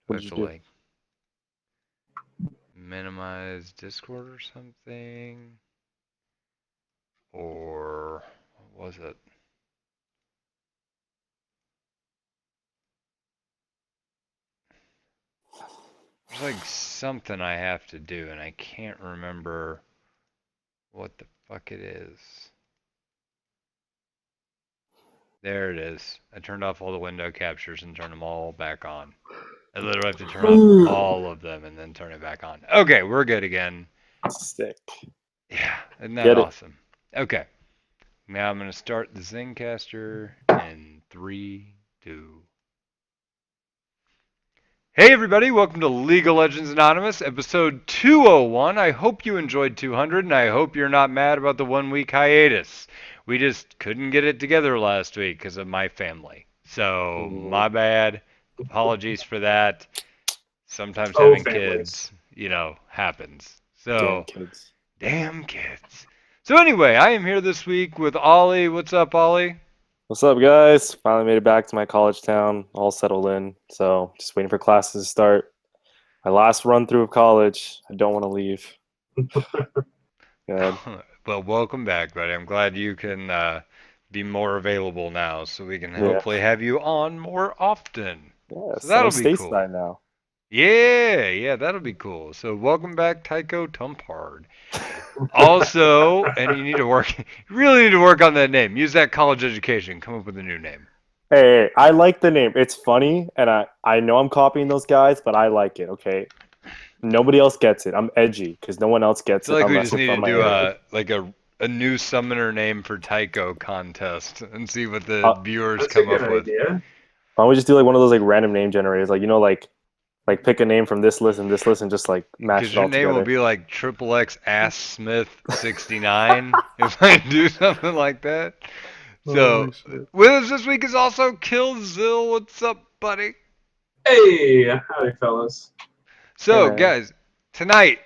I What have did you to do? like minimize Discord or something. Or what was it? There's like something I have to do and I can't remember what the fuck it is. There it is. I turned off all the window captures and turned them all back on. I literally have to turn off all of them and then turn it back on. Okay, we're good again. Sick. Yeah, isn't that Get it? awesome? Okay, now I'm going to start the Zencaster in 3, 2. Hey everybody, welcome to League of Legends Anonymous, episode 201. I hope you enjoyed 200, and I hope you're not mad about the 1 week hiatus. We just couldn't get it together last week because of my family. So, Mm, my bad. Apologies for that. Sometimes Oh, having families. kids, happens. damn So, kids. damn kids. So anyway, I am here this week with Ollie. What's up, Ollie? What's up, guys? Finally made it back to my college town, all settled in. So just waiting for classes to start. My last run through of college. I don't want to leave. Good. Well, welcome back, buddy. I'm glad you can be more available now so we can Yeah. hopefully have you on more often. So Yes. I'm that'll be cool. stateside now. Yeah, that'll be cool. So welcome back, Tycho Tumpard. Also, and you need to work, you really need to work on that name. Use that college education. Come up with a new name. Hey, I like the name. It's funny, and I know I'm copying those guys, but I like it. Okay. Nobody else gets it. I'm edgy because no one else I gets feel it like we unless just you're need to from my do area. a new summoner name for Tycho contest and see what the Uh, viewers That's a come good up with. idea. why don't we just do like one of those like random name generators, like pick a name from this list, and just like mash Because it your all name will together. be like Triple X Ass Smith 69 if I do something like that. Holy So shit. with us this week is also Killzil. What's up, buddy? Hey, howdy, fellas. Hey So man. guys, tonight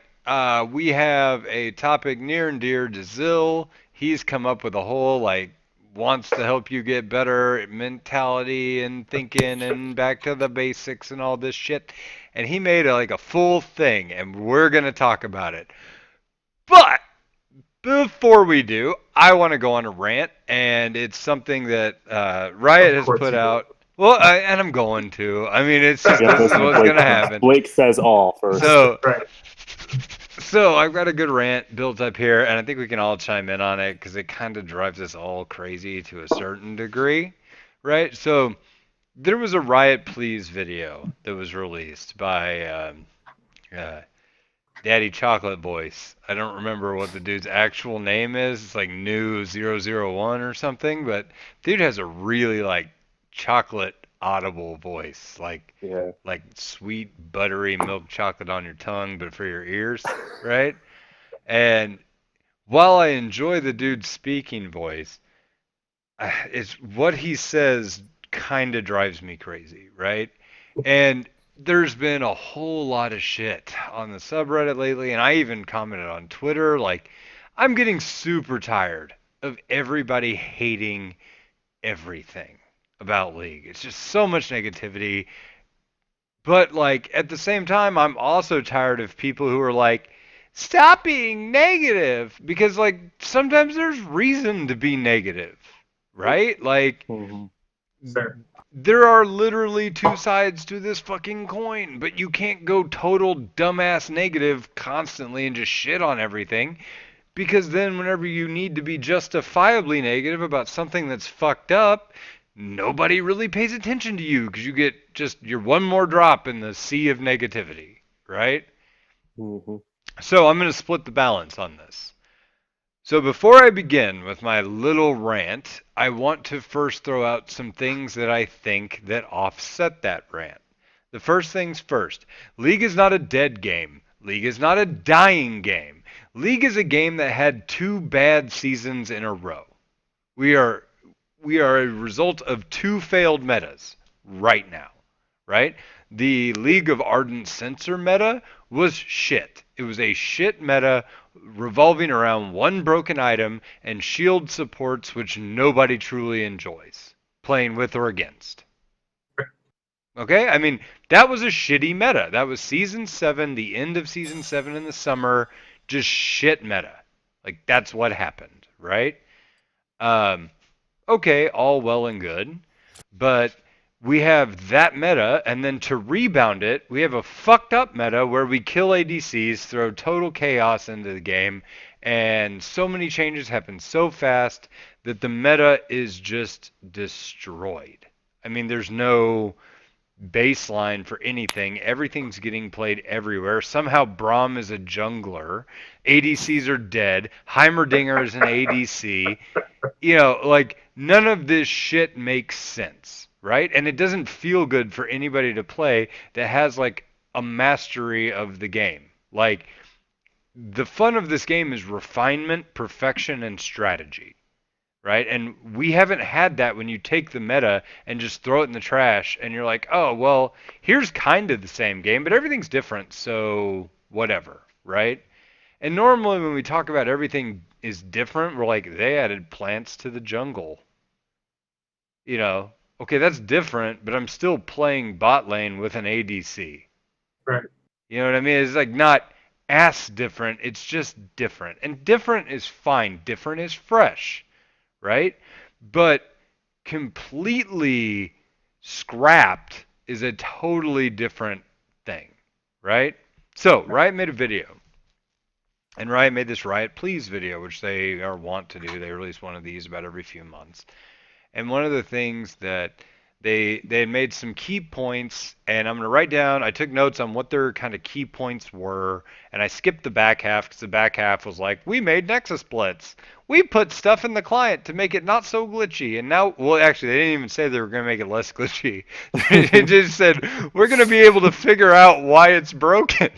we have a topic near and dear to Zill. He's come up with a whole like wants to help you get better mentality and thinking and back to the basics and all this shit. And he made like a full thing, and we're gonna talk about it. But before we do, I want to go on a rant, and it's something that Riot Of has course put you do. out. Well, and I'm going to. I mean, it's just You have to this is listen to what's Blake gonna first. happen. Blake says all first. So, Right. so I've got a good rant built up here, and I think we can all chime in on it because it kind of drives us all crazy to a certain degree, right? So there was a RiotPlz video that was released by uh, Daddy Chocolate Voice. I don't remember what the dude's actual name is. It's like New 001 or something, but dude has a really like chocolate audible voice, Yeah. like sweet buttery milk chocolate on your tongue, but for your ears, right? And while I enjoy the dude's speaking voice, it's what he says kind of drives me crazy, right? And there's been a whole lot of shit on the subreddit lately, and I even commented on Twitter. Like, I'm getting super tired of everybody hating everything about League. It's just so much negativity. But, like, at the same time, I'm also tired of people who are like, stop being negative. Because, like, sometimes there's reason to be negative, right? Like, Hmm. Fair. there are literally two sides to this fucking coin, but you can't go total dumbass negative constantly and just shit on everything because then whenever you need to be justifiably negative about something that's fucked up, nobody really pays attention to you because you get just you're one more drop in the sea of negativity, right? Hmm. So I'm going to split the balance on this. So before I begin with my little rant, I want to first throw out some things that I think that offset that rant. The first things first. League is not a dead game. League is not a dying game. League is a game that had two bad seasons in a row. We are we are a result of two failed metas right now, right? The League of Ardent Censor meta was shit. It was a shit meta revolving around one broken item and shield supports which nobody truly enjoys playing with or against. Okay? I mean, that was a shitty meta. That was season 7, the end of season 7 in the summer, just shit meta. Like that's what happened, right? Um okay, all well and good, but we have that meta, and then to rebound it, we have a fucked up meta where we kill ADCs, throw total chaos into the game, and so many changes happen so fast that the meta is just destroyed. I mean, there's no baseline for anything. Everything's getting played everywhere. Somehow Braum is a jungler. ADCs are dead. Heimerdinger is an ADC. Like none of this shit makes sense, right? And it doesn't feel good for anybody to play that has like a mastery of the game. Like the fun of this game is refinement, perfection, and strategy, right? And we haven't had that when you take the meta and just throw it in the trash and you're like, oh, well, here's kind of the same game, but everything's different, so whatever, right? And normally when we talk about everything is different, we're like, they added plants to the jungle. You know, okay, that's different, but I'm still playing bot lane with an ADC. Right. You know what I mean? It's like not ass different, it's just different. And different is fine, different is fresh, right? But completely scrapped is a totally different thing, right? So, Riot made a video. And Riot made this RiotPlz video, which they are wont to do. They release one of these about every few months. And one of the things that they had made some key points, and I'm going to write down, I took notes on what their kind of key points were, and I skipped the back half because the back half was like, we made Nexus splits. We put stuff in the client to make it not so glitchy. And now, well, actually, they didn't even say they were going to make it less glitchy. It just said, we're going to be able to figure out why it's broken.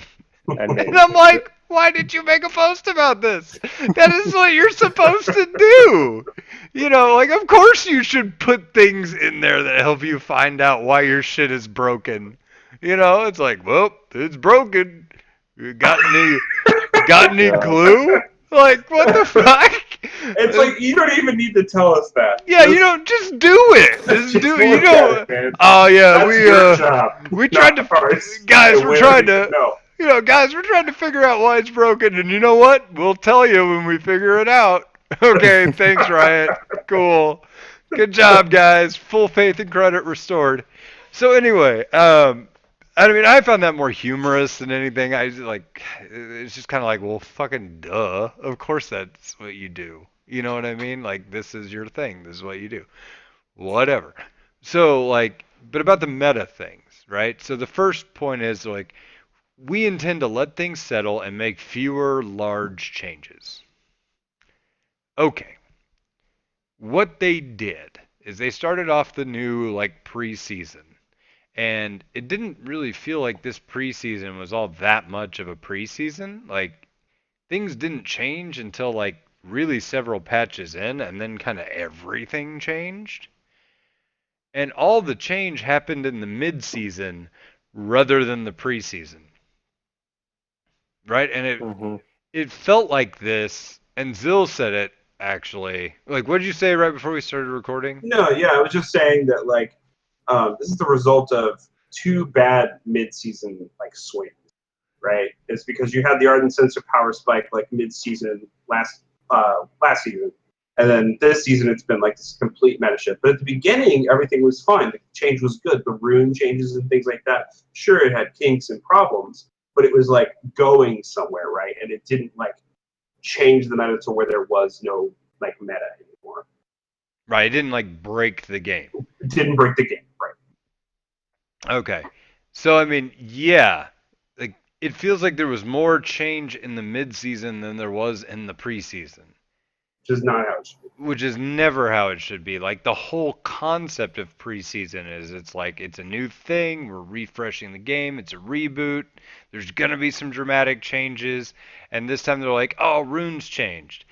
And I'm like, why did you make a post about this? That is what you're supposed to do. Like, of course you should put things in there that help you find out why your shit is broken. It's like, well, it's broken. You got any clue? Like, what the fuck? It's like you don't even need to tell us that. Yeah, just do it. Just do it. look at it, man. Oh yeah, That's your job, we tried to, ours. guys, And we're we trying don't to. even know. Guys, we're trying to figure out why it's broken, and you know what? We'll tell you when we figure it out. Okay, thanks, Riot. Cool. Good job, guys. Full faith and credit restored. So anyway, I mean, I found that more humorous than anything. It's just kind of like, well, fucking duh. Of course that's what you do. You know what I mean? Like, this is your thing. This is what you do. Whatever. So, like, but about the meta things, right? So the first point is, like, we intend to let things settle and make fewer large changes. Okay. What they did is they started off the new like preseason, and it didn't really feel like this preseason was all that much of a preseason. Like things didn't change until like really several patches in, and then kind of everything changed. And all the change happened in the mid-season rather than the preseason. Right? And it felt like this, and Zill said it actually. Like, what did you say right before we started recording? No, yeah, I was just saying that like this is the result of two bad mid-season like swings, right? It's because you had the Ardent Sensor power spike like mid-season last season, and then this season it's been like this complete meta shift. But at the beginning, everything was fine. The change was good. The rune changes and things like that. Sure, it had kinks and problems, but it was like going somewhere, right? And it didn't like change the meta to where there was no like meta anymore. Right, it didn't like break the game. It didn't break the game, right? Okay. So I mean, yeah, like it feels like there was more change in the mid-season than there was in the preseason. Which is not how it should be. Which is never how it should be. Like the whole concept of preseason is it's like it's a new thing, we're refreshing the game, it's a reboot, there's gonna be some dramatic changes, and this time they're like, oh, runes changed.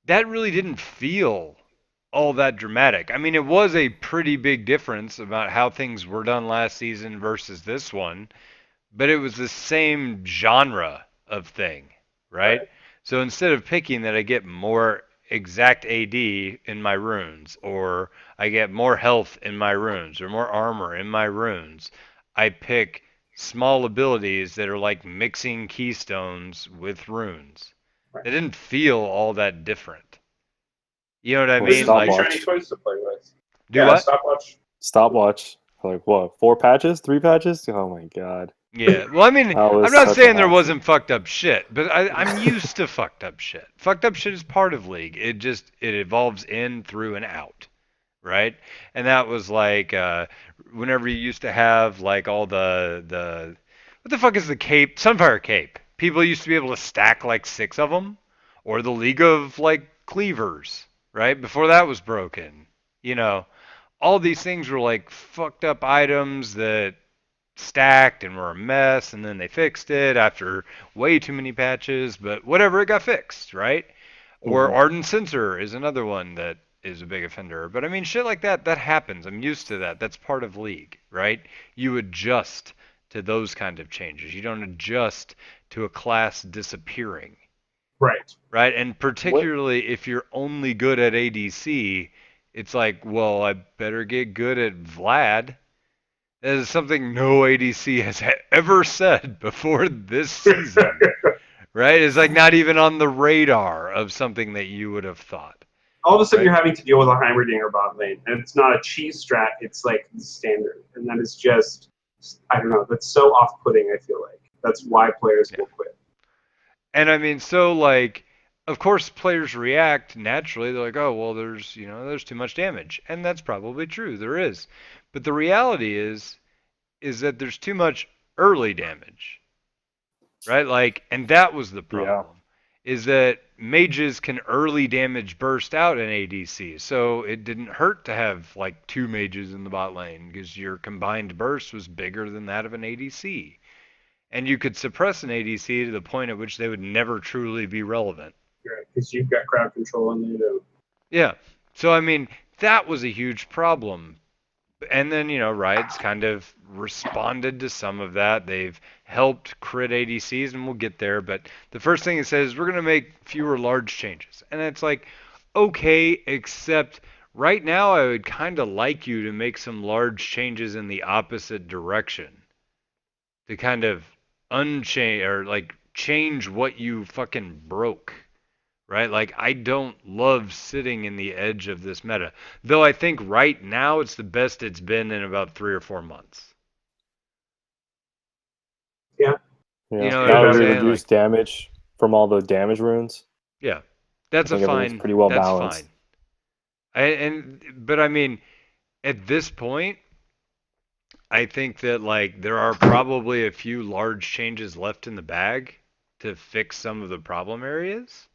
That really didn't feel all that dramatic. I mean, it was a pretty big difference about how things were done last season versus this one, but it was the same genre of thing, right? So instead of picking that I get more exact AD in my runes, or I get more health in my runes, or more armor in my runes. I pick small abilities that are like mixing keystones with runes. Right. It didn't feel all that different. You know what I Well, There's mean? a few Like, shiny stopwatch. toys to play with. do Yeah, what? stopwatch. Stopwatch. Like what? 4 patches? 3 patches? Oh my god. Yeah. Well, I mean, That I'm was not such a saying there hassle. wasn't fucked up shit, but I'm used to fucked up shit. Fucked up shit is part of League. It evolves in, through, and out, right? And that was like whenever you used to have like all the what the fuck is the cape? Sunfire cape. People used to be able to stack like 6 of them, or the League of like cleavers, right? Before that was broken, you know. All these things were like fucked up items that stacked and were a mess, and then they fixed it after way too many patches, but whatever, it got fixed, right? Or Mhm. Ardent Sensor is another one that is a big offender. But I mean, shit like that, that happens. I'm used to that. That's part of League, right? You adjust to those kind of changes. You don't adjust to a class disappearing, Right. right? And What? particularly if you're only good at ADC, it's like, well, I better get good at Vlad. That is something no ADC has ever said before this season, right? It's like not even on the radar of something that you would have thought, All of a sudden, right? you're having to deal with a Heimerdinger bot lane, and it's not a cheese strat. It's like the standard, and that is just, I don't know. That's so off-putting. I feel like that's why players Yeah. will quit. And I mean, so like, of course, players react naturally. They're like, oh, well, there's too much damage, and that's probably true. There is, but the reality is that there's too much early damage, right? Like, and that was the Yeah. problem, is that mages can early damage burst out in ADC. So it didn't hurt to have like 2 mages in the bot lane because your combined burst was bigger than that of an ADC. And you could suppress an ADC to the point at which they would never truly be relevant. Right? Because you've got crowd control and they don't. Yeah. So I mean, that was a huge problem. And then, Riot's kind of responded to some of that. They've helped crit ADCs, and we'll get there. But the first thing it says is we're going to make fewer large changes. And it's like, okay, except right now I would kind of like you to make some large changes in the opposite direction to kind of unchain or like change what you fucking broke, right? Like, I don't love sitting in the edge of this meta. Though I think right now it's the best it's been in about 3 or 4 months. Yeah. You Yeah. know what Now I'm that we saying? Like, reduced damage from all the damage runes, yeah, I that's a think everything's fine. pretty well That's fine. balanced. But I mean, at this point, I think that like there are probably a few large changes left in the bag to fix some of the problem areas.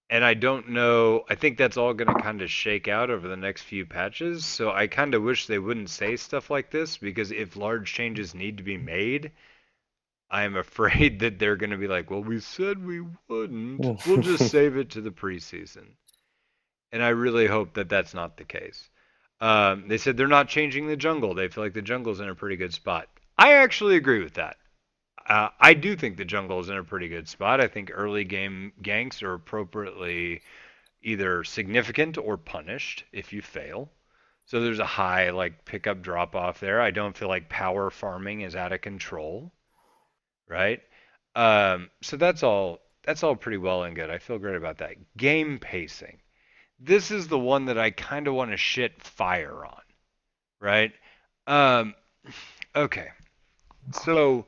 And I don't know. I think that's all going to kind of shake out over the next few patches. So I kind of wish they wouldn't say stuff like this because if large changes need to be made, I'm afraid that they're going to be like, well, we said we wouldn't. We'll just save it to the preseason. And I really hope that that's not the case. They said they're not changing the jungle. They feel like the jungle's in a pretty good spot. I actually agree with that. I do think the jungle is in a pretty good spot. I think early game ganks are appropriately either significant or punished if you fail. So there's a high like pickup drop off there. I don't feel like power farming is out of control, right? So that's all pretty well and good. I feel great about that. Game pacing. This is the one that I kind of want to shit fire on, right? Um, okay. So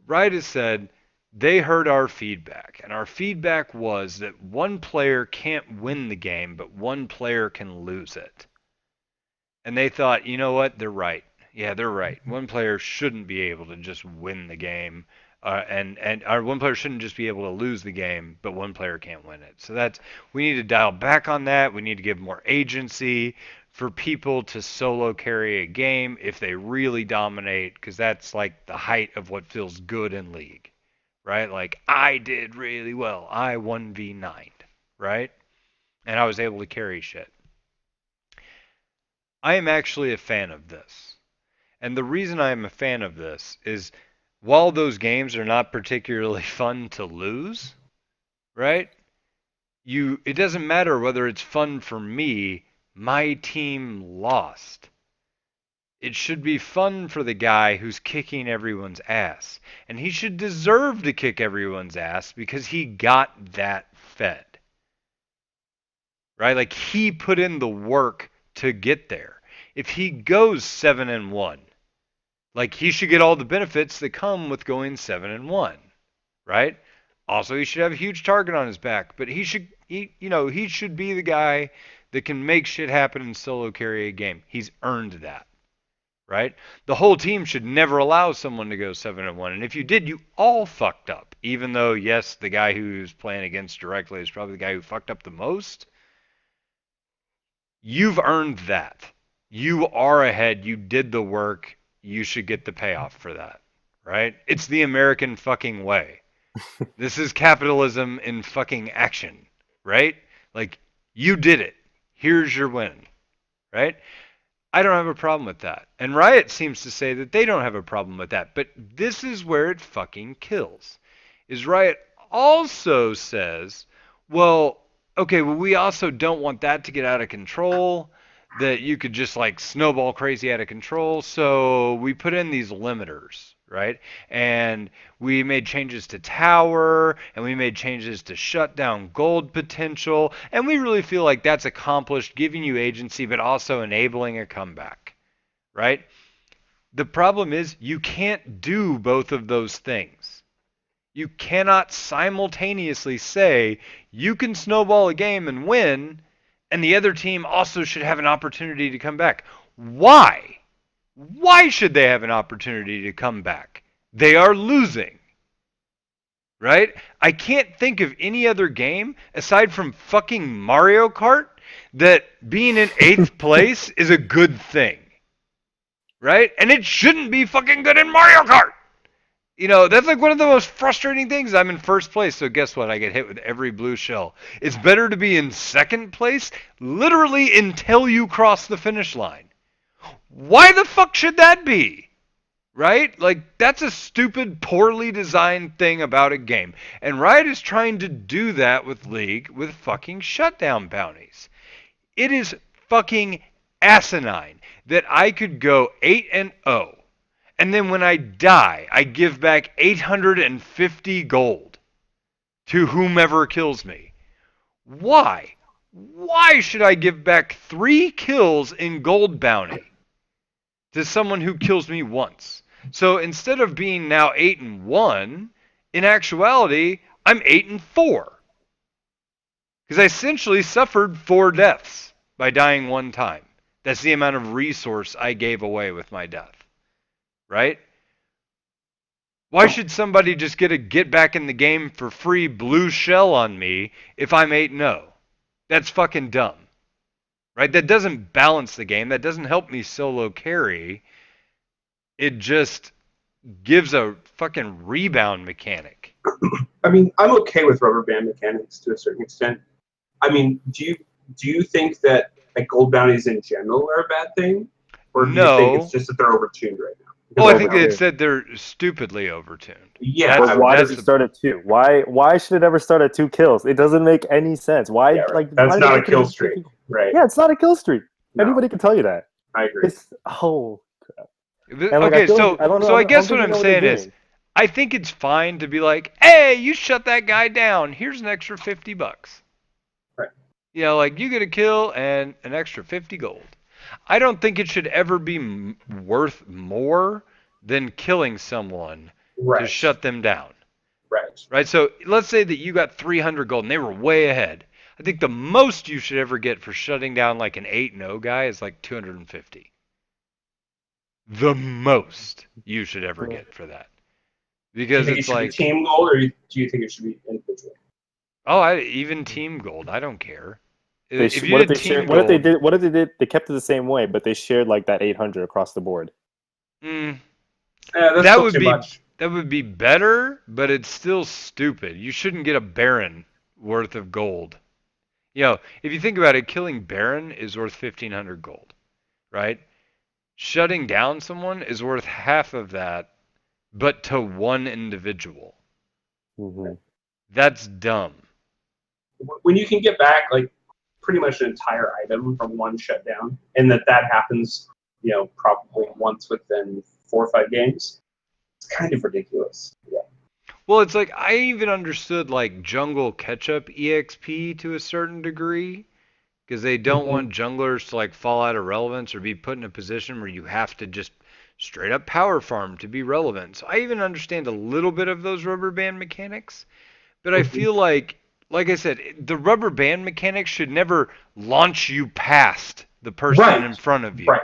Riot has said they heard our feedback, and our feedback was that one player can't win the game, but one player can lose it. And they thought, you know what? They're right. Yeah, they're right. One player shouldn't be able to just win the game, and our one player shouldn't just be able to lose the game, but one player can't win it. So we need to dial back on that. We need to give more agency for people to solo carry a game if they really dominate, because that's like the height of what feels good in League, right? Like I did really well. I 1v9'd, right? And I was able to carry shit. I am actually a fan of this. And the reason I am a fan of this is while those games are not particularly fun to lose, right? it doesn't matter whether it's fun for me, my team lost. It should be fun for the guy who's kicking everyone's ass. And he should deserve to kick everyone's ass because he got that fed. Right? Like he put in the work to get there. If he goes 7-1, like he should get all the benefits that come with going 7-1, right? Also, he should have a huge target on his back, but he should be the guy that can make shit happen and solo carry a game. He's earned that. Right? The whole team should never allow someone to go 7-1. And if you did, you all fucked up. Even though, yes, the guy who's playing against directly is probably the guy who fucked up the most. You've earned that. You are ahead. You did the work. You should get the payoff for that. Right? It's the American fucking way. This is capitalism in fucking action. Right? Like, you did it. Here's your win. Right? I don't have a problem with that. And Riot seems to say that they don't have a problem with that. But this is where it fucking kills. Is Riot also says, well, okay, well, we also don't want that to get out of control, that you could just like snowball crazy out of control. So we put in these limiters, right? And we made changes to tower, and we made changes to shut down gold potential, and we really feel like that's accomplished, giving you agency, but also enabling a comeback, right? The problem is you can't do both of those things. You cannot simultaneously say you can snowball a game and win, and the other team also should have an opportunity to come back. Why? Why should they have an opportunity to come back? They are losing. Right? I can't think of any other game aside from fucking Mario Kart that being in 8th place is a good thing. Right? And it shouldn't be fucking good in Mario Kart. You know, that's like one of the most frustrating things. I'm in 1st place, so guess what? I get hit with every blue shell. It's better to be in 2nd place, literally until you cross the finish line. Why the fuck should that be? Right? Like, that's a stupid, poorly designed thing about a game. And Riot is trying to do that with League with fucking shutdown bounties. It is fucking asinine that I could go 8-0, and then when I die, I give back 850 gold to whomever kills me. Why? Why should I give back 3 kills in gold bounty to someone who kills me once? So instead of being now 8-1, in actuality, I'm 8-4. Because I essentially suffered 4 deaths by dying 1 time. That's the amount of resource I gave away with my death. Right? Why should somebody just get back in the game for free blue shell on me if I'm 8-0? That's fucking dumb. Right? That doesn't balance the game. That doesn't help me solo carry. It just gives a fucking rebound mechanic. I mean, I'm okay with rubber band mechanics to a certain extent. I mean, do you think that like gold bounties in general are a bad thing, or do you think it's just that they're overtuned right now? Well, I think they said they're stupidly overtuned. Yeah. But why does it start at 2? Why should it ever start at 2 kills? It doesn't make any sense. Why? Yeah, right. Like that's why not a kill streak, right? Yeah, it's not a kill streak. No. Anybody can tell you that. I agree. It's crap. Okay, so I guess what I'm saying is, I think it's fine to be like, hey, you shut that guy down. Here's an extra $50. Right. You know, like you get a kill and an extra 50 gold. I don't think it should ever be worth more than killing someone to shut them down. Right. So let's say that you got 300 gold and they were way ahead. I think the most you should ever get for shutting down like an 8-0 guy is like 250. The most you should ever get for that. Because do you think it's it should like be team gold, or do you think it should be individual? Oh, even team gold. I don't care. What if they did? They kept it the same way, but they shared like that 800 across the board. That would be much. That would be better, but it's still stupid. You shouldn't get a Baron worth of gold. You know, if you think about it, killing Baron is worth 1,500 gold, right? Shutting down someone is worth half of that, but to one individual. Mm-hmm. That's dumb. when you can get back like pretty much an entire item from one shutdown, and that happens, probably once within 4 or 5 games, it's kind of ridiculous. Yeah. Well, it's like I even understood like jungle catch-up EXP to a certain degree because they don't Mm-hmm. want junglers to like fall out of relevance or be put in a position where you have to just straight up power farm to be relevant. So I even understand a little bit of those rubber band mechanics, but I Mm-hmm. feel like I said, the rubber band mechanics should never launch you past the person Right, in front of you. right.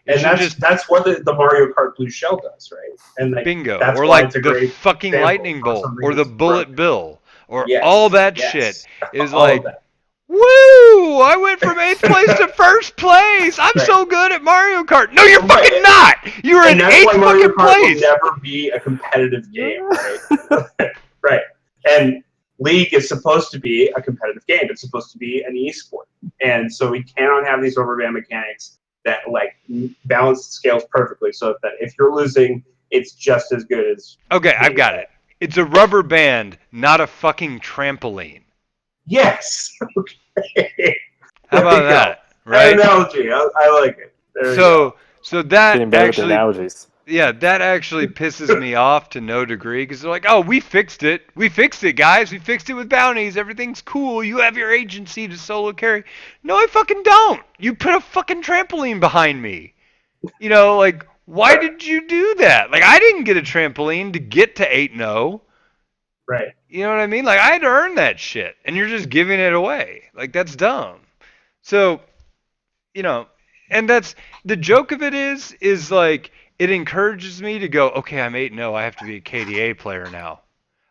It And should that's just that's what the Mario Kart Blue Shell does, right? And like bingo. that's Or why it's a like the great fucking example lightning for bolt something or the that's bullet broken. bill or all Yes, that shit yes, is all of like, that. woo! I went from 8th place to 1st place. I'm Right, so good at Mario Kart. No, you're fucking right. not. You were in And that's why 8th Mario fucking Kart will place. never be a competitive game, right? Right. And League is supposed to be a competitive game. It's supposed to be an esport. And so we cannot have these rubber band mechanics that like balance the scales perfectly so that if you're losing, it's just as good as Okay, I've being got ahead. it. It's a rubber band, not a fucking trampoline. Yes. Okay. How There about you go. that? An Right? analogy. I like it. There you go. So that Getting better with the actually, analogies. yeah, that actually pisses me off to no degree because they're like, oh, we fixed it. We fixed it, guys. We fixed it with bounties. Everything's cool. You have your agency to solo carry. No, I fucking don't. You put a fucking trampoline behind me. Like, why Right. did you do that? Like, I didn't get a trampoline to get to 8-0. Right. You know what I mean? Like, I had to earn that shit, and you're just giving it away. Like, that's dumb. So, you know, and that's the joke of it is like it encourages me to go, okay, I'm 8-0, I have to be a KDA player now.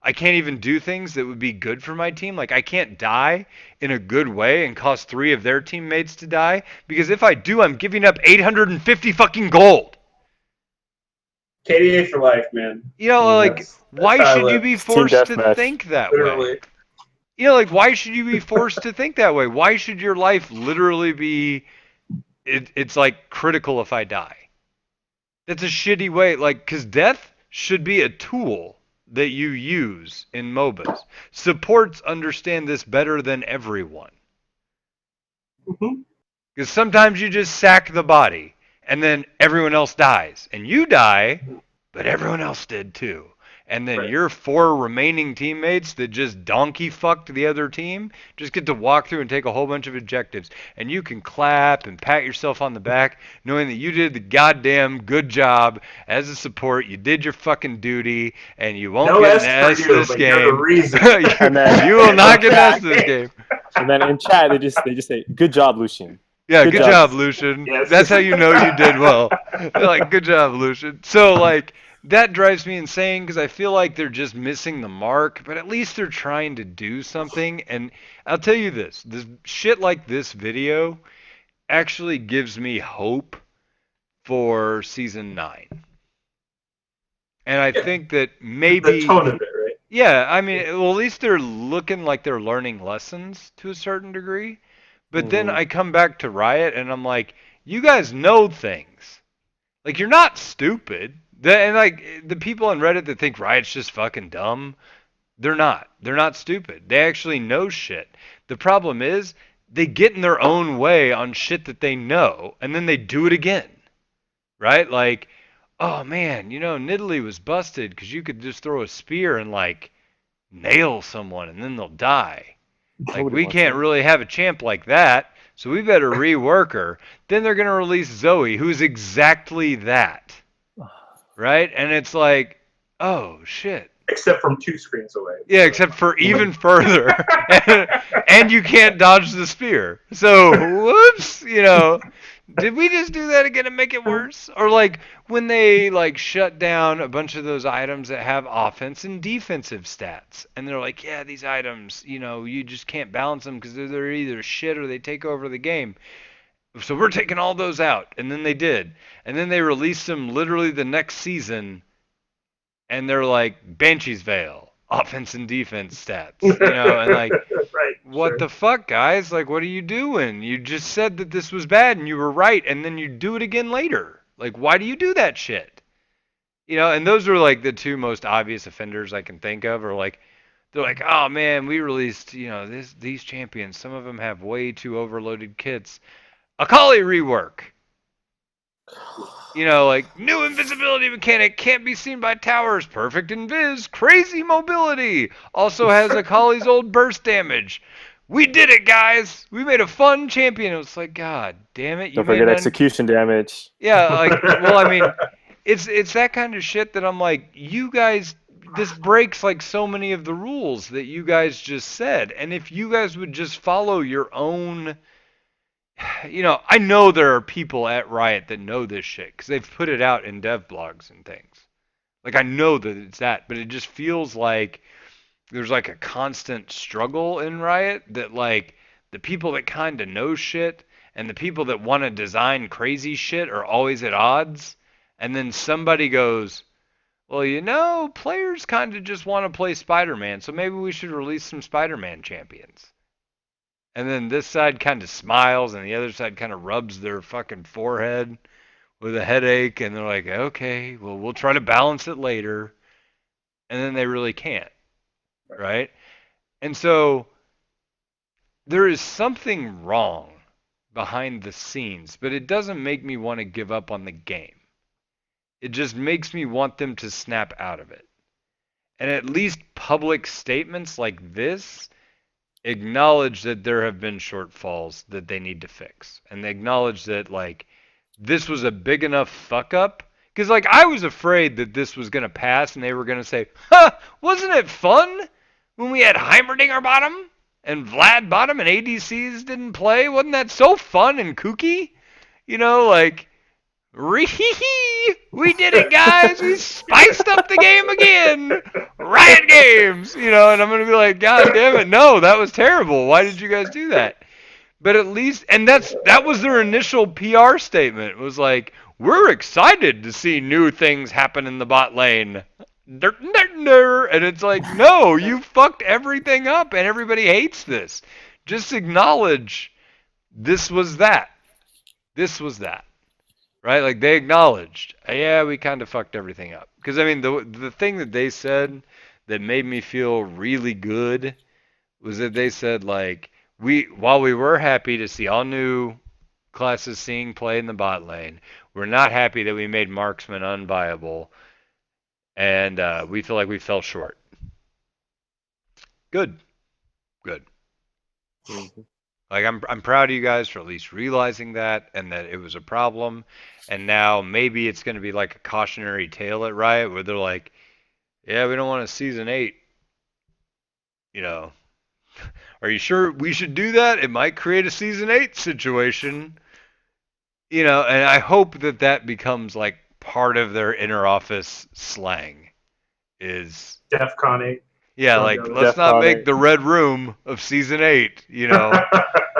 I can't even do things that would be good for my team. Like I can't die in a good way and cause 3 of their teammates to die because if I do, I'm giving up 850 fucking gold. KDA for life, man. Like That's why how I should you live. be It's team forced to deathmatch. think that way? Literally. Like why should you be forced to think that way? Why should your life literally be it's like critical if I die? That's a shitty way, like, because death should be a tool that you use in MOBAs. Supports understand this better than everyone. Mm-hmm. Because sometimes you just sack the body, and then everyone else dies. And you die, but everyone else did too. And then Right. your 4 remaining teammates that just donkey fucked the other team just get to walk through and take a whole bunch of objectives. And you can clap and pat yourself on the back knowing that you did the goddamn good job as a support. You did your fucking duty, and you won't No get an S for S you, this but you're the game. reason. And then you will not in get an S chat, this game. and then in chat they just say, "Good job, Lucian." Yeah, Good good job. job, Lucian. Yes. That's how you know you did well. They're like, good job, Lucian. So, like, that drives me insane because I feel like they're just missing the mark, but at least they're trying to do something. And I'll tell you this shit like this video actually gives me hope for season 9. And I Yeah. think that The maybe, tone of it, right? yeah, I mean, well, at least they're looking like they're learning lessons to a certain degree. But then Mm-hmm. I come back to Riot and I'm like, you guys know things. Like you're not stupid. And like the people on Reddit that think Riot's just fucking dumb, they're not. They're not stupid. They actually know shit. The problem is they get in their own way on shit that they know and then they do it again. Right? Like, oh man, Nidalee was busted because you could just throw a spear and like nail someone and then they'll die. Like, Nobody we wants can't that. really have a champ like that, so we better rework her. Then they're going to release Zoe, who's exactly that. Right? And it's like, oh, shit. Except from 2 screens away. Yeah, except for even further. and you can't dodge the spear. So, whoops, did we just do that again and make it worse? Or like when they like shut down a bunch of those items that have offense and defensive stats, and they're like, yeah, these items, you just can't balance them because they're either shit or they take over the game. So we're taking all those out, and then they did, and then they released them literally the next season, and they're like Banshee's Veil, offense and defense stats, and like. Right. What Sure. the fuck, guys? Like, what are you doing? You just said that this was bad and you were right, and then you do it again later. Like, why do you do that shit? And those are like the 2 most obvious offenders I can think of, or like They're like, oh man, we released, these champions. Some of them have way too overloaded kits. Akali rework. Like new invisibility mechanic can't be seen by towers. Perfect invis. Crazy mobility. Also has Akali's old burst damage. We did it, guys. We made a fun champion. It was like, God damn it, you Don't made forget an execution damage. yeah, like, well, I mean, it's that kind of shit that I'm like, you guys, this breaks like so many of the rules that you guys just said. And if you guys would just follow your own, I know there are people at Riot that know this shit because they've put it out in dev blogs and things. Like, I know that it's that, but it just feels like there's like a constant struggle in Riot that like the people that kind of know shit and the people that want to design crazy shit are always at odds. And then somebody goes, well, players kind of just want to play Spider-Man, so maybe we should release some Spider-Man champions. And then this side kind of smiles and the other side kind of rubs their fucking forehead with a headache and they're like, okay, well, we'll try to balance it later. And then they really can't. Right? And so there is something wrong behind the scenes, but it doesn't make me want to give up on the game. It just makes me want them to snap out of it. And at least public statements like this acknowledge that there have been shortfalls that they need to fix. And they acknowledge that, like, this was a big enough fuck up. Because, like, I was afraid that this was going to pass and they were going to say, wasn't it fun when we had Heimerdinger bottom and Vlad bottom and ADCs didn't play? Wasn't that so fun and kooky? Like, we did it, guys. We spiced up the game again. Riot Games, and I'm going to be like, God damn it. No, that was terrible. Why did you guys do that? But at least, and that was their initial PR statement. It was like, we're excited to see new things happen in the bot lane. And it's like, no, you fucked everything up and everybody hates this. Just acknowledge this was that. This was that. Right? Like they acknowledged, yeah, we kind of fucked everything up. Because I mean, the thing that they said that made me feel really good was that they said like, while we were happy to see all new classes seeing play in the bot lane, we're not happy that we made marksman unviable, and we feel like we fell short. Good. Mm-hmm. Like I'm proud of you guys for at least realizing that and that it was a problem, and now maybe it's going to be like a cautionary tale at Riot where they're like, yeah, we don't want a season 8. Are you sure we should do that? It might create a season 8 situation. And I hope that becomes like part of their inner office slang is DEFCON 8. yeah, like let's not make the red room of season 8,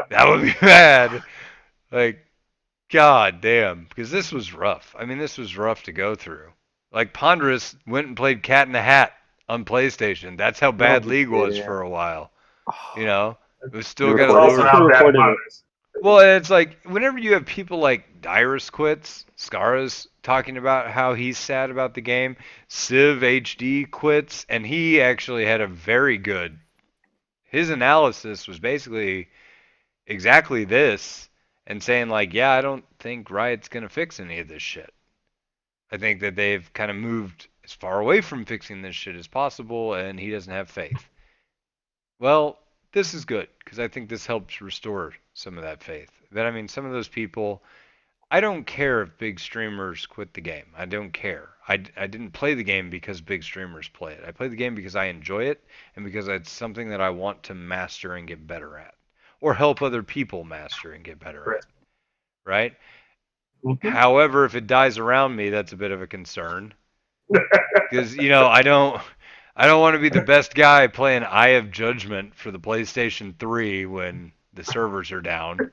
That would be bad. Like god damn, because this was rough. I mean, this was rough to go through. Like Ponderous went and played Cat in the Hat on PlayStation. That's how bad League was for a while. It was still got a lower. Well, it's like whenever you have people like Dyrus quits, Scara's talking about how he's sad about the game, Civ HD quits, and he actually had a very good. His analysis was basically exactly this, and saying like, yeah, I don't think Riot's gonna fix any of this shit. I think that they've kind of moved as far away from fixing this shit as possible, and he doesn't have faith. Well, this is good, because I think this helps restore some of that faith. But I mean, some of those people, I don't care if big streamers quit the game. I don't care. I didn't play the game because big streamers play it. I play the game because I enjoy it, and because it's something that I want to master and get better at. Or help other people master and get better at. Right? Mm-hmm. However, if it dies around me, that's a bit of a concern. Because, I don't want to be the best guy playing Eye of Judgment for the PlayStation 3 when the servers are down.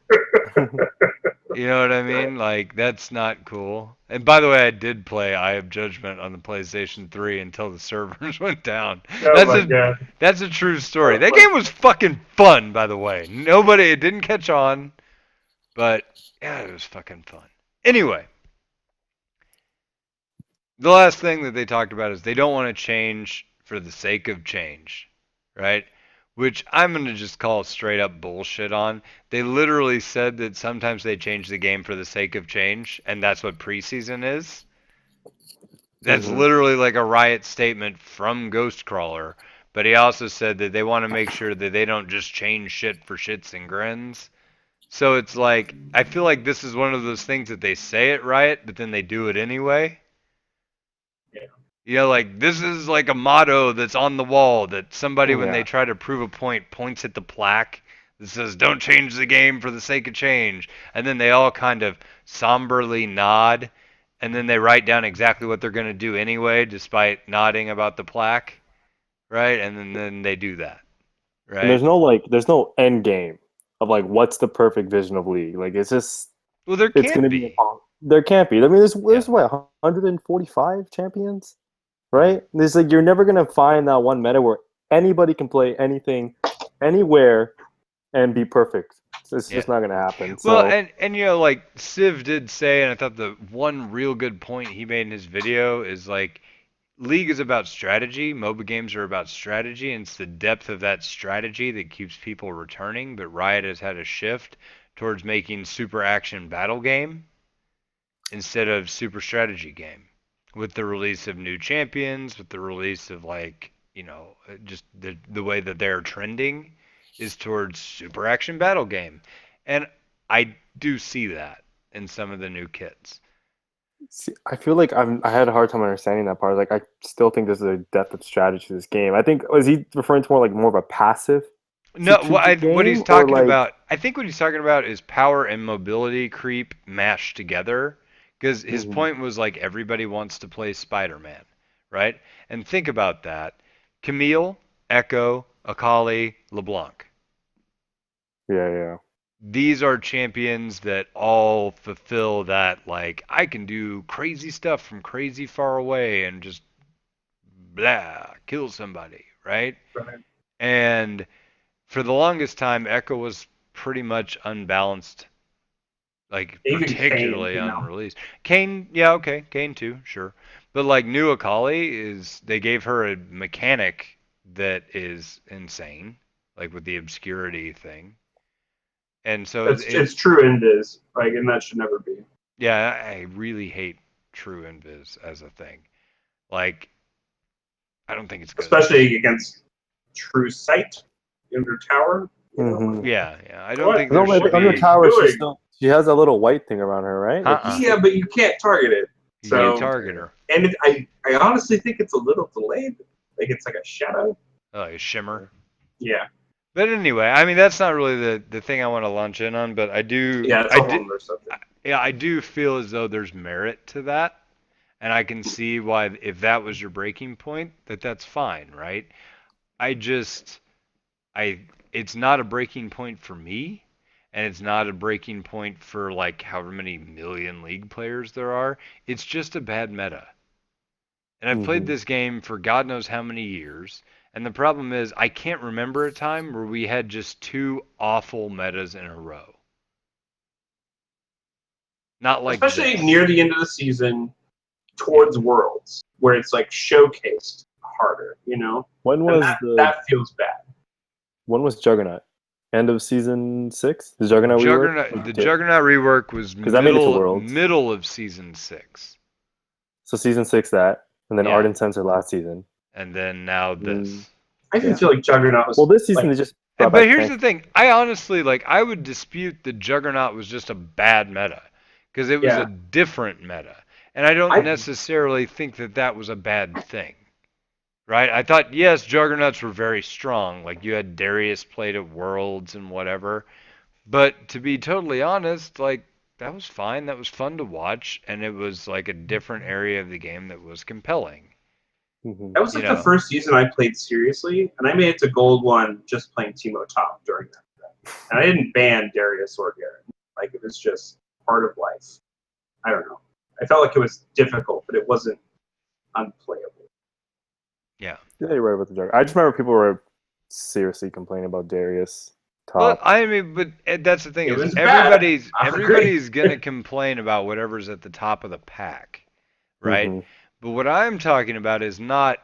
You know what I mean? Like, that's not cool. And by the way, I did play Eye of Judgment on the PlayStation 3 until the servers went down. That's a true story. That game was fucking fun, by the way. It didn't catch on, but yeah, it was fucking fun. Anyway, the last thing that they talked about is they don't want to change for the sake of change. right? Which I'm going to just call straight up bullshit on. They literally said that sometimes they change the game for the sake of change, and that's what preseason is. That's Hmm. literally like a Riot statement from Ghostcrawler. But he also said that they want to make sure that they don't just change shit for shits and grins. So it's like, I feel like this is one of those things that they say at Riot, but then they do it anyway. Yeah. You know, like this is like a motto that's on the wall that somebody, when they Yeah. try to prove a point, points at the plaque that says, "Don't change the game for the sake of change," and then they all kind of somberly nod, and then they write down exactly what they're going to do anyway, despite nodding about the plaque, right? And then they do that, And right? there's no end game of like what's the perfect vision of league. Like it's just Well, there it's can't gonna be be. impossible. There can't be. I mean, Yeah. there's what 145 champions, right? There's like you're never gonna find that one meta where anybody can play anything, anywhere, and be perfect. It's Yeah. just not gonna happen. Well, So and you know, like Civ did say, and I thought the one real good point he made in his video is like League is about strategy, MOBA games are about strategy, and it's the depth of that strategy that keeps people returning. But Riot has had a shift towards making super action battle game instead of super strategy game. With the release of new champions, with the release of like, just the way that they're trending is towards super action battle game. And I do see that in some of the new kits. see, I feel like I had a hard time understanding that part. Like I still think there's a depth of strategy to this game. I think was he referring to more of a passive No, to the what he's game or talking like. about, I think what he's talking about is power and mobility creep mashed together. Because his Mhm. point was like everybody wants to play Spider-Man, right? And think about that. Camille, Echo, Akali, LeBlanc. Yeah, yeah. These are champions that all fulfill that, like, I can do crazy stuff from crazy far away and just blah, kill somebody, right? Right. And for the longest time, Echo was pretty much unbalanced, like Even Kane, particularly you know. unreleased. Kane, yeah, okay, Kane too, sure. But like New Akali is, they gave her a mechanic that is insane, like with the obscurity thing. And so It's true in Viz, like, and that should never be. yeah, I really hate true invis as a thing. Like, I don't think it's good. Especially against True Sight under tower. You know, Hmm. like, Yeah, I don't what think No, there I should think under are be. you tower doing? she has that little white thing around her, right? Like you Uh-uh. Yeah, still. but you can't target it. You can't So, target her. and I honestly think it's a little delayed. Like it's like a shadow. Like a shimmer. Yeah, But anyway, I mean that's not really the thing I want to launch in on, but I do yeah, it's I a whole did other subject. yeah, I do feel as though there's merit to that. And I can see why if that was your breaking point, that's fine, right? I just I it's not a breaking point for me, and it's not a breaking point for like however many million league players there are. It's just a bad meta. And I've played Hmm. this game for God knows how many years, and the problem is I can't remember a time where we had just two awful metas in a row. Not like Especially this. near the end of the season, Yeah. towards Worlds, where it's like showcased harder. You know, When and was the that feels bad. when was Juggernaut? End of season 6? The Juggernaut rework? The Juggernaut rework was Because that made it to middle Worlds. middle of season 6. So season 6 that, and then Yeah. Ardent Sensor last season. And then now Mm, this. I even yeah. feel like Juggernaut Well, was this season like they just brought But back here's tank. the thing. I honestly like I would dispute that Juggernaut was just a bad meta because it was a yeah. different meta. And I don't I necessarily think that was a bad thing. Right? I thought yes, Juggernauts were very strong. Like you had Darius played at Worlds and whatever. But to be totally honest, like that was fine. That was fun to watch and it was like a different area of the game that was compelling. Hmm. that was You like the know. first season I played seriously, and I made it to Gold 1 just playing Teemo top during that. And I didn't ban Darius or Garen. Like it was just part of life. I don't know. I felt like it was difficult, but it wasn't unplayable. Yeah. Yeah, you're right about the Juggernaut. I just remember people were seriously complaining about Darius Well, top. I mean, but that's the thing It is was bad. I agree. everybody's gonna complain about whatever's at the top of the pack, right? Hmm. But what I'm talking about is not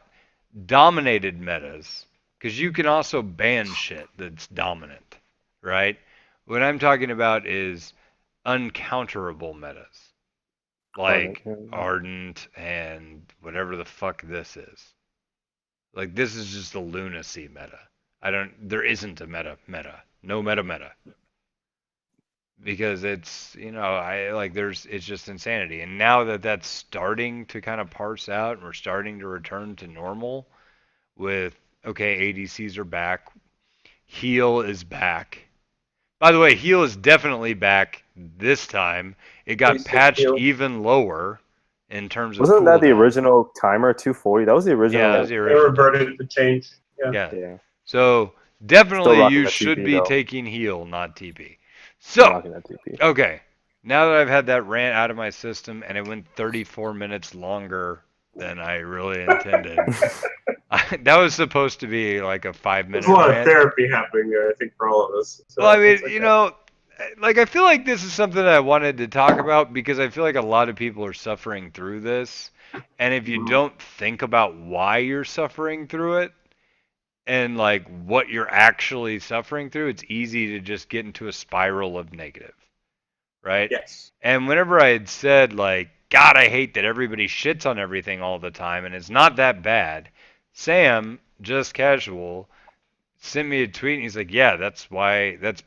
dominated metas. Because you can also ban shit that's dominant, right? What I'm talking about is uncounterable metas, Ardent, like yeah. Ardent and whatever the fuck this is. Like this is just a lunacy meta. There isn't a meta. No meta. Because it's, it's just insanity. And now that that's starting to kind of parse out and we're starting to return to normal with, okay, ADCs are back. Heal is back. By the way, heal is definitely back this time. It got Basic patched heal. even lower in terms of Wasn't that the cooldown. original timer 240? That was the Yeah, that original. was the They original. reverted the change. Yeah. Yeah. Yeah. So Still definitely rocking you that should TP be though. taking heal, not TP. Still So, rocking that TP. okay. Now that I've had that rant out of my system and it went 34 minutes longer than I really intended. That was supposed to be like a 5 minute There's a lot of rant. therapy happening there, I think, for all of us. So Well, I mean, it's okay. like I feel like this is something that I wanted to talk about because I feel like a lot of people are suffering through this. And if you don't think about why you're suffering through it and like what you're actually suffering through, it's easy to just get into a spiral of negative, right? Yes. And whenever I had said like, God, I hate that everybody shits on everything all the time and it's not that bad, Sam, just casual, sent me a tweet and he's like, "Yeah, that's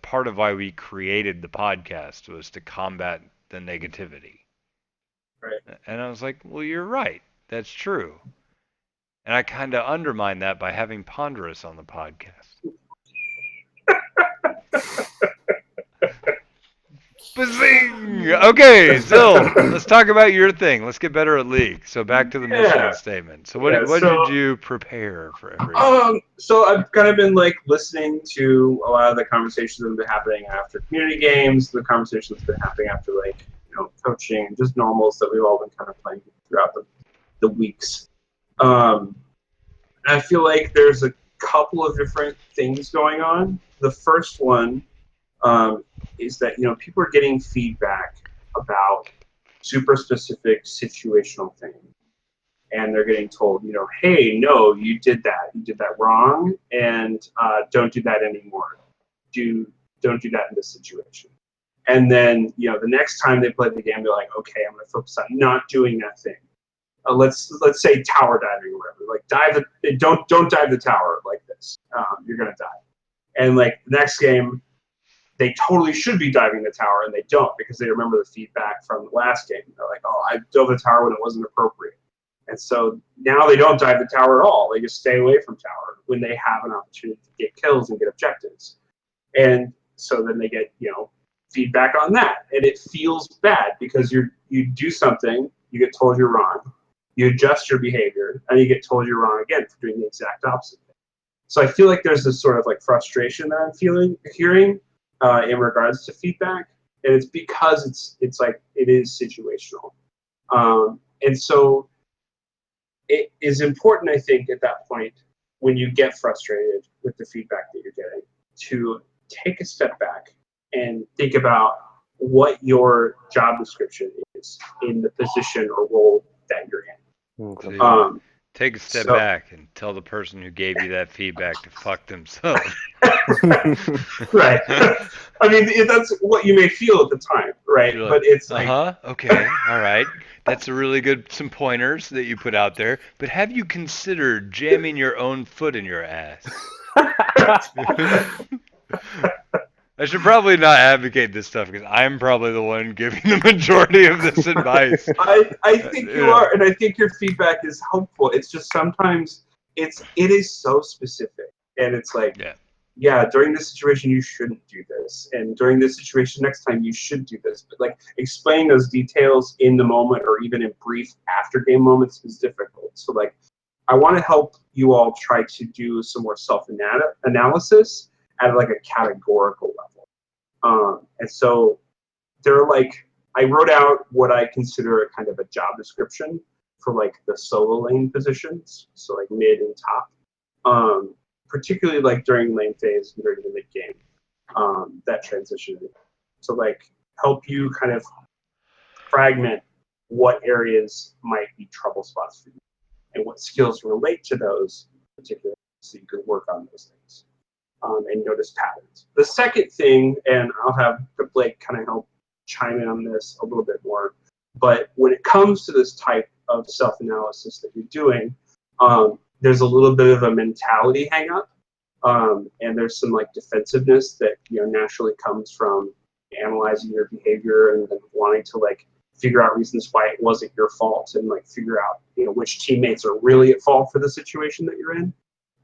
part of why we created the podcast was to combat the negativity." Right. And I was like, "Well, you're right. That's true." And I kind of undermined that by having Ponderous on the podcast. Bazing! Okay, so let's talk about your thing. Let's get better at League. So back to the mission Yeah. statement. So Yeah, what so did you prepare for everyone? So I've kind of been like listening to a lot of the conversations that have been happening after community games, the conversations that have been happening after like, coaching, just normals that we've all been kind of playing throughout the weeks. I feel like there's a couple of different things going on. The first one is that people are getting feedback about super specific situational things, and they're getting told, hey, no, you did that wrong, and don't do that anymore. Don't do that in this situation. And then the next time they play the game, they're like, okay, I'm going to focus on not doing that thing. Let's say tower diving or whatever. Like don't dive the tower like this. You're gonna die. And like the next game, they totally should be diving the tower and they don't because they remember the feedback from the last game. They're like, oh, I dove the tower when it wasn't appropriate. And so now they don't dive the tower at all. They just stay away from tower when they have an opportunity to get kills and get objectives. And so then they get feedback on that, and it feels bad because you do something, you get told you're wrong. You adjust your behavior, and you get told you're wrong again for doing the exact opposite thing. So I feel like there's this sort of like frustration that I'm hearing in regards to feedback, and it's because it's like it is situational, and so it is important, I think, at that point when you get frustrated with the feedback that you're getting, to take a step back and think about what your job description is in the position or role that you're in. Okay. So take a step So back and tell the person who gave you that feedback to fuck themselves. right. I mean, that's what you may feel at the time, right? You're like, But it's like, okay, all right. That's a really some pointers that you put out there. But have you considered jamming your own foot in your ass? I should probably not advocate this stuff because I'm probably the one giving the majority of this advice. I think you are, and I think your feedback is helpful. It's just sometimes it is so specific, and it's like, yeah, during this situation you shouldn't do this, and during this situation next time you should do this. But like explaining those details in the moment or even in brief after game moments is difficult. So like, I want to help you all try to do some more self-analysis at like a categorical level. And so I wrote out what I consider a kind of a job description for like the solo lane positions, so like mid and top, particularly like during lane phase and during the mid game, that transition. So like help you kind of fragment what areas might be trouble spots for you and what skills relate to those particular so you can work on those things and notice patterns. The second thing, and I'll have Blake kind of help chime in on this a little bit more, but when it comes to this type of self-analysis that you're doing, there's a little bit of a mentality hang-up, and there's some like defensiveness that naturally comes from analyzing your behavior and then wanting to like figure out reasons why it wasn't your fault and like figure out which teammates are really at fault for the situation that you're in.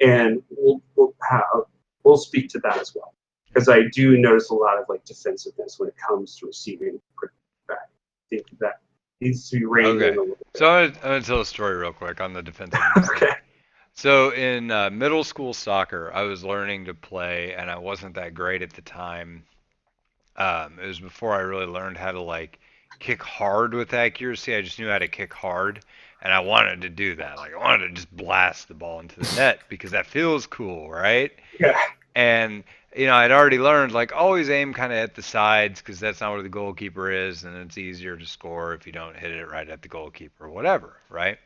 And we'll speak to that as well, because I do notice a lot of like defensiveness when it comes to receiving back. I think that needs to be reined in a little bit. So I'm gonna tell a story real quick on the defensiveness. Okay. So in middle school soccer, I was learning to play, and I wasn't that great at the time. It was before I really learned how to like kick hard with accuracy. I just knew how to kick hard, and I wanted to do that. Like I wanted to just blast the ball into the net because that feels cool, right? Yeah. And I'd already learned like always aim kind of at the sides because that's not where the goalkeeper is, and it's easier to score if you don't hit it right at the goalkeeper or whatever, right?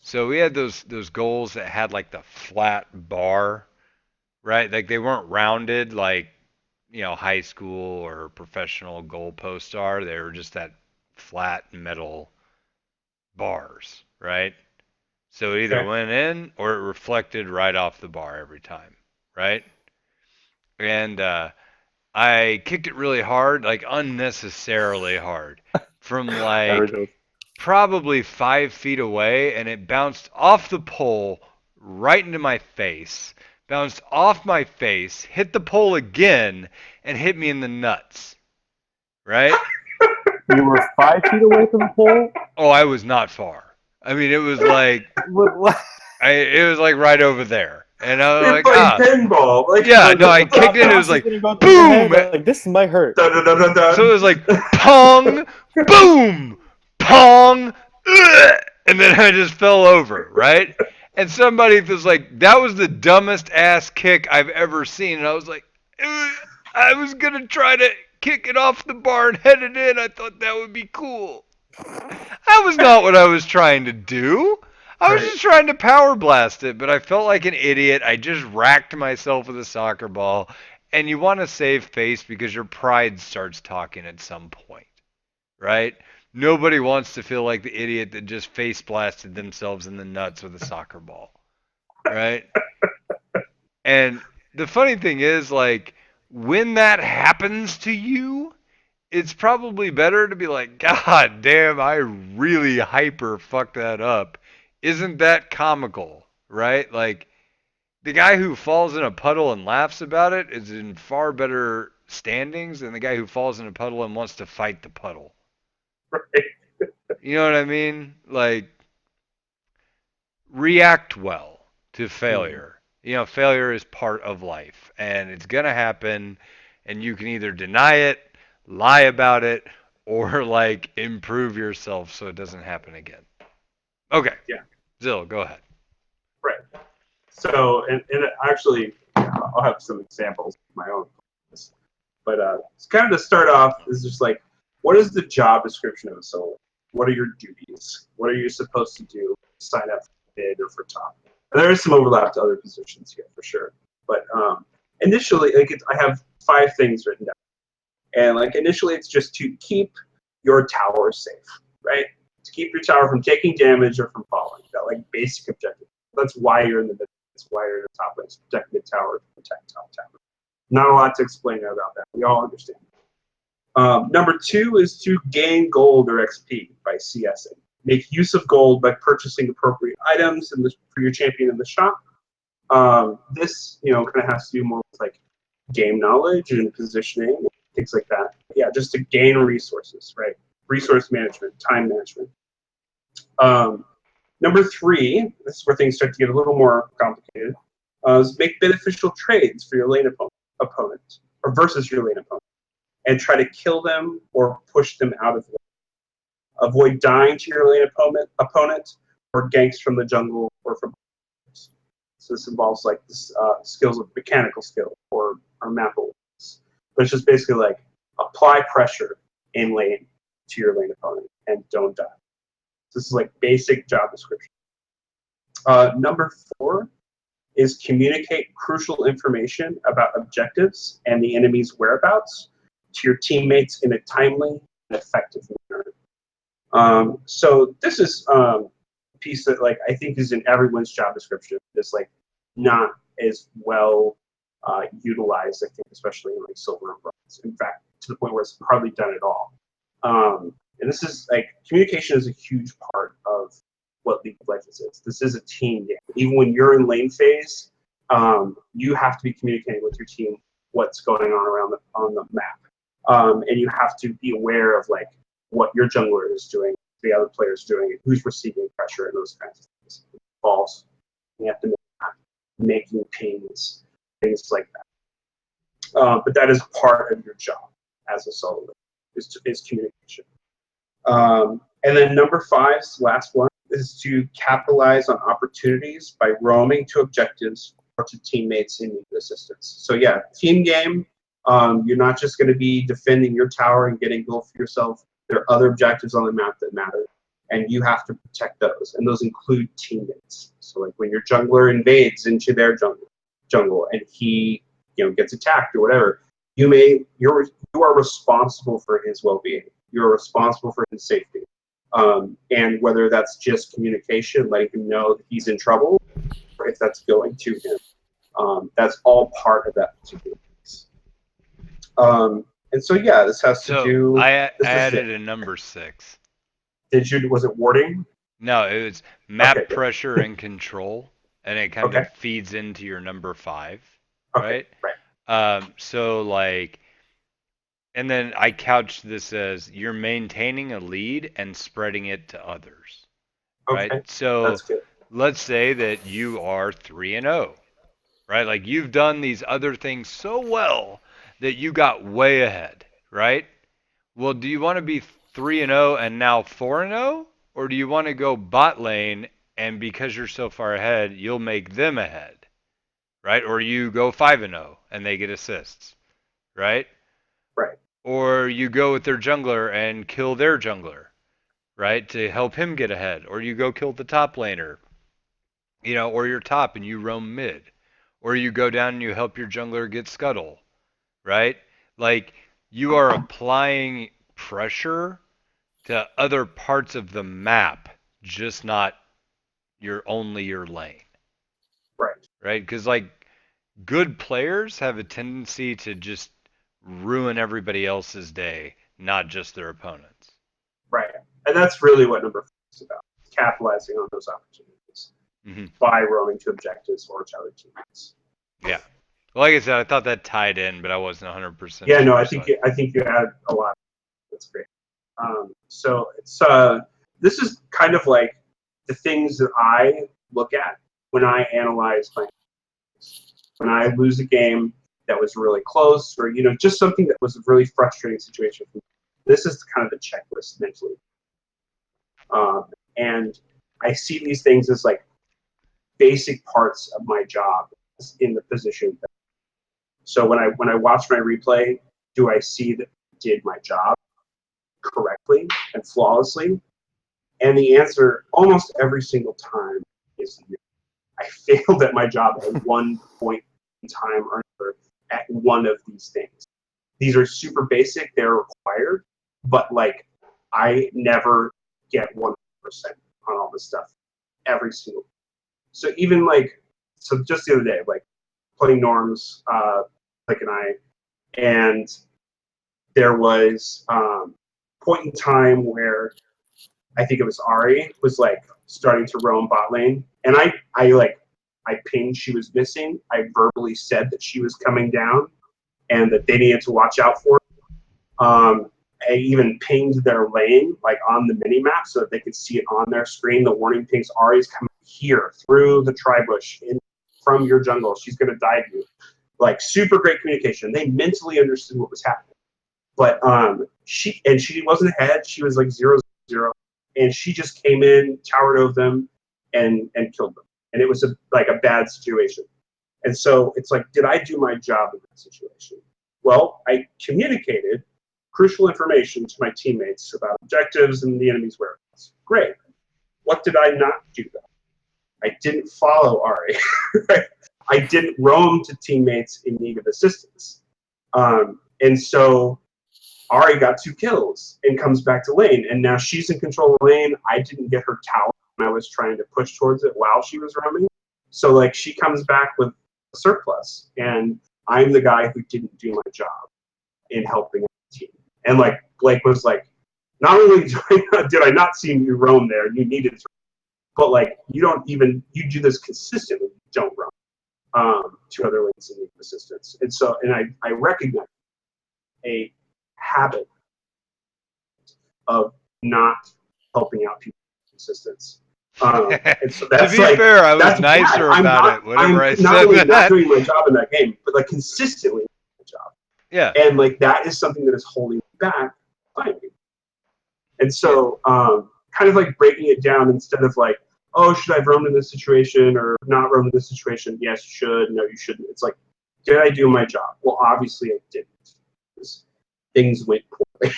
So we had those goals that had like the flat bar, right? Like they weren't rounded like high school or professional goal posts are. They were just that flat metal bars, right? So it either Okay. went in or it reflected right off the bar every time, right? And I kicked it really hard, like unnecessarily hard, from like probably 5 feet away, and it bounced off the pole right into my face, bounced off my face, hit the pole again, and hit me in the nuts. Right? You were 5 feet away from the pole? Oh, I was not far. I mean, it was like What? it was like right over there, and I was You're like, playing pinball. Like, yeah, no, I kicked it. And it was like, boom. Like this might hurt. Dun, dun, dun, dun, dun. So it was like pong, boom, pong, ugh, and then I just fell over, right? And somebody was like, that was the dumbest ass kick I've ever seen. And I was like, I was going to try to kick it off the bar and head it in. I thought that would be cool. That was not what I was trying to do. I was just trying to power blast it, but I felt like an idiot. I just racked myself with a soccer ball. And you want to save face because your pride starts talking at some point, right? Nobody wants to feel like the idiot that just face blasted themselves in the nuts with a soccer ball, right? And the funny thing is, like, when that happens to you, it's probably better to be like, God damn, I really hyper fucked that up. Isn't that comical, right? Like, the guy who falls in a puddle and laughs about it is in far better standings than the guy who falls in a puddle and wants to fight the puddle. Right. You know what I mean? Like, react well to failure. Failure is part of life, and it's going to happen, and you can either deny it, lie about it, or, like, improve yourself so it doesn't happen again. Okay. Yeah. Zill, go ahead. Right. So, and actually, I'll have some examples of my own. But it's kind of to start off is just like, what is the job description of a solo? What are your duties? What are you supposed to do? Sign up for mid or for top? And there is some overlap to other positions here for sure. But initially, like I have 5 things written down, and like initially, it's just to keep your tower safe, right? To keep your tower from taking damage or from falling. That like basic objective. That's why you're in the mid. That's why you're in the top lane. Protect mid tower, protect top tower. Not a lot to explain about that. We all understand. Number 2 is to gain gold or XP by CSing. Make use of gold by purchasing appropriate items for your champion in the shop. This, kind of has to do more with like game knowledge and positioning, things like that. Yeah, just to gain resources, right? Resource management, time management. Number 3, this is where things start to get a little more complicated, is make beneficial trades for your lane opponent or versus your lane opponent, and try to kill them or push them out of the lane. Avoid dying to your lane opponent or ganks from the jungle or from. So this involves like skills of mechanical skill or map awareness. But it's just basically like apply pressure in lane to your lane opponent and don't die. So this is like basic job description. Number 4 is communicate crucial information about objectives and the enemy's whereabouts to your teammates in a timely and effective manner. So this is a piece that like I think is in everyone's job description. It's like not as well utilized, I think, especially in like silver and bronze. In fact, to the point where it's hardly done at all. And this is like communication is a huge part of what League of Legends is. This is a team game. Even when you're in lane phase, you have to be communicating with your team what's going on around on the map, and you have to be aware of like what your jungler is doing, the other players doing, and who's receiving pressure, and those kinds of things. Balls, you have to making pings, things like that. But that is part of your job as a solo is communication. And then number 5, last one, is to capitalize on opportunities by roaming to objectives or to teammates in need of assistance. So yeah, team game. You're not just going to be defending your tower and getting gold for yourself. There are other objectives on the map that matter, and you have to protect those. And those include teammates. So like when your jungler invades into their jungle and he gets attacked or whatever, you are responsible for his well-being. You're responsible for his safety. And whether that's just communication, letting him know that he's in trouble, or if that's going to him, that's all part of that particular piece. And so yeah, this has to do. I added a number 6. Did you? Was it warding? No, it was map Okay, pressure and control, and it kind of feeds into your number 5, right? Okay, right. So like, and then I couched this as you're maintaining a lead and spreading it to others, right? Okay, So that's good. let's say that you are 3-0, right? Like you've done these other things so well that you got way ahead, right? Well, do you want to be 3-0 and now 4-0? Or do you want to go bot lane and because you're so far ahead, you'll make them ahead, right? Or you go 5-0 and they get assists, right? Right. Or you go with their jungler and kill their jungler, right? To help him get ahead. Or you go kill the top laner, or you're top and you roam mid. Or you go down and you help your jungler get scuttle, right? Like you are applying pressure to other parts of the map, just not only your lane. Right. Right? Because like good players have a tendency to just ruin everybody else's day, not just their opponents. Right. And that's really what number 5 is about. Capitalizing on those opportunities by roaming to objectives or to other teammates. Yeah. Well, like I said, I thought that tied in, but I wasn't 100%. Yeah, no, I think you added a lot. That's great. So it's this is kind of like the things that I look at when I analyze my games. When I lose a game that was really close, or just something that was a really frustrating situation for me. This is kind of the checklist mentally, and I see these things as like basic parts of my job in the position. So when I watch my replay, do I see that I did my job correctly and flawlessly? And the answer almost every single time is no. I failed at my job at one point in time or another at one of these things. These are super basic, they're required, but like I never get 100% on all this stuff every single time. So even like, so just the other day, like playing norms, like and there was point in time where I think it was Ari was like starting to roam bot lane, and I pinged she was missing. I verbally said that she was coming down and that they needed to watch out for her. I even pinged their lane like on the mini map so that they could see it on their screen. The warning pings Ari's coming here through the tri-bush from your jungle. She's gonna dive you. Like super great communication. They mentally understood what was happening. But she wasn't ahead. She was like 0-0, and she just came in, towered over them, and killed them. And it was like a bad situation. And so it's like, did I do my job in that situation? Well, I communicated crucial information to my teammates about objectives and the enemy's whereabouts. Great. What did I not do though? I didn't follow Ari. Right? I didn't roam to teammates in need of assistance. And so Ari got 2 kills and comes back to lane, and now she's in control of lane. I didn't get her tower when I was trying to push towards it while she was roaming. So like she comes back with a surplus, and I'm the guy who didn't do my job in helping the team. And like Blake was like, not only did I not see you roam there, you needed to, but like you do this consistently, you don't roam to other lanes in need of assistance. And so, and I recognize a habit of not helping out people with assistance. And so that's to be like, fair, I was that's nicer bad. about it whenever I I'm said not only that. not doing my job in that game, but like consistently doing my job. Yeah. And like that is something that is holding me back finally. And so kind of like breaking it down instead of like, oh, should I have roamed in this situation or not roamed in this situation? Yes, you should. No, you shouldn't. It's like, did I do my job? Well, obviously I didn't. Things went poorly,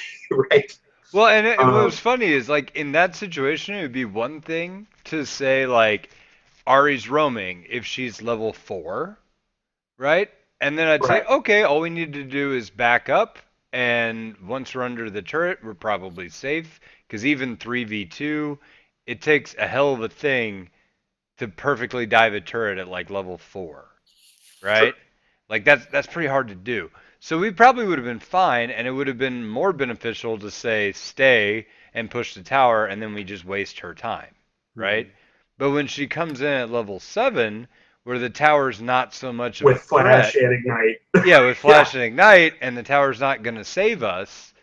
right? Well, and what was funny is like in that situation, it would be one thing to say like Ari's roaming if she's level 4, right? And then I'd say, Right. okay, all we need to do is back up, and once we're under the turret, we're probably safe. Because even 3v2, it takes a hell of a thing to perfectly dive a turret at like level 4, Sure. right? Like that's pretty hard to do. So we probably would have been fine, and it would have been more beneficial to say stay and push the tower, and then we just waste her time, right? But when she comes in at level 7, where the tower's not so much of a With threat, flash and ignite. yeah, with Yeah. flash and ignite, and the tower's not going to save us,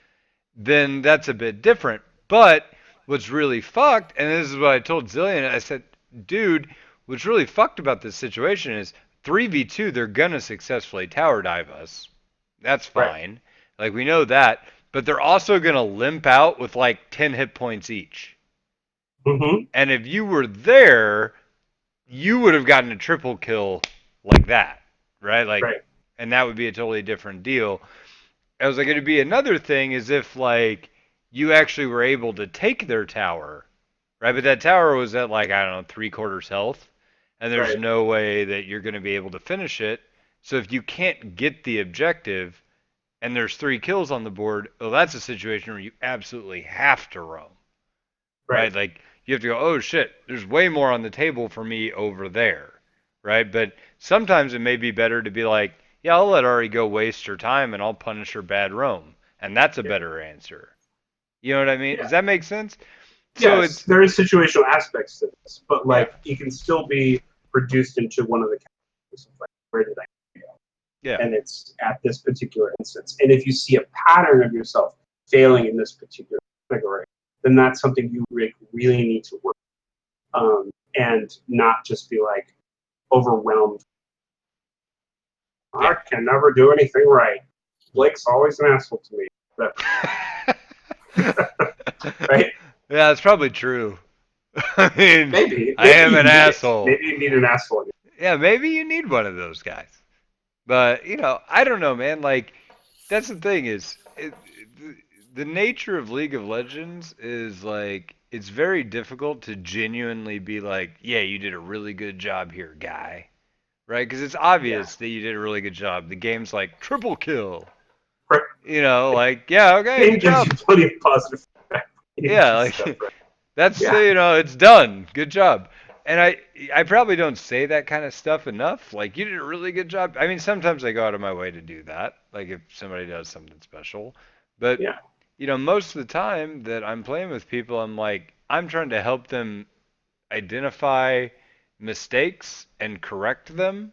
then that's a bit different. But what's really fucked, and this is what I told Zillion, I said, dude, what's really fucked about this situation is 3v2, they're going to successfully tower dive us. That's Right. fine. Like, we know that. But they're also going to limp out with like 10 hit points each. Mm-hmm. And if you were there, you would have gotten a triple kill like that, right? Like, Right. and that would be a totally different deal. I was like, it'd be another thing is if like you actually were able to take their tower, right? But that tower was at like, I don't know, 3/4 health, and there's Right. no way that you're going to be able to finish it. So if you can't get the objective and there's 3 kills on the board, well, that's a situation where you absolutely have to roam, right? Right. Like you have to go, oh shit, there's way more on the table for me over there, right? But sometimes it may be better to be like, yeah, I'll let Ari go waste her time and I'll punish her bad roam, and that's a Yeah. better answer. You know what I mean? Yeah. Does that make sense? So Yes, it's there is situational aspects to this, but yeah, like it can still be reduced into one of the categories of like, where did I go? yeah, And it's at this particular instance. And if you see a pattern of yourself failing in this particular category, then that's something you really need to work and not just be like overwhelmed. I can never do anything right. Blake's always an asshole to me. But, right? yeah, it's probably true. I mean, Maybe. I Maybe am you an need it. asshole. Maybe you need an asshole. Yeah, maybe you need one of those guys. But you know, I don't know, man. Like that's the thing is, the nature of League of Legends is like it's very difficult to genuinely be like, yeah, you did a really good job here, guy, right? Because it's Yeah. obvious that you did a really good job. The game's like triple kill, Right. you know, like yeah, okay, Game good gives you job, plenty of positive feedback. yeah, Stuff, like right? that's Yeah. you know, it's done, good job. And I probably don't say that kind of stuff enough. Like you did a really good job. I mean, sometimes I go out of my way to do that. Like if somebody does something special, but Yeah. you know, most of the time that I'm playing with people, I'm like, I'm trying to help them identify mistakes and correct them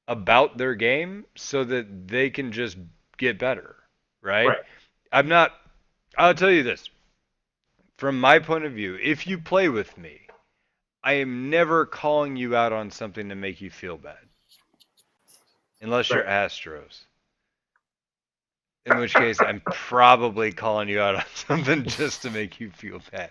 about their game so that they can just get better, right? Right. I'm not, I'll tell you this. From my point of view, if you play with me, I am never calling you out on something to make you feel bad. Unless you're Right. Astros. In which case, I'm probably calling you out on something just to make you feel bad.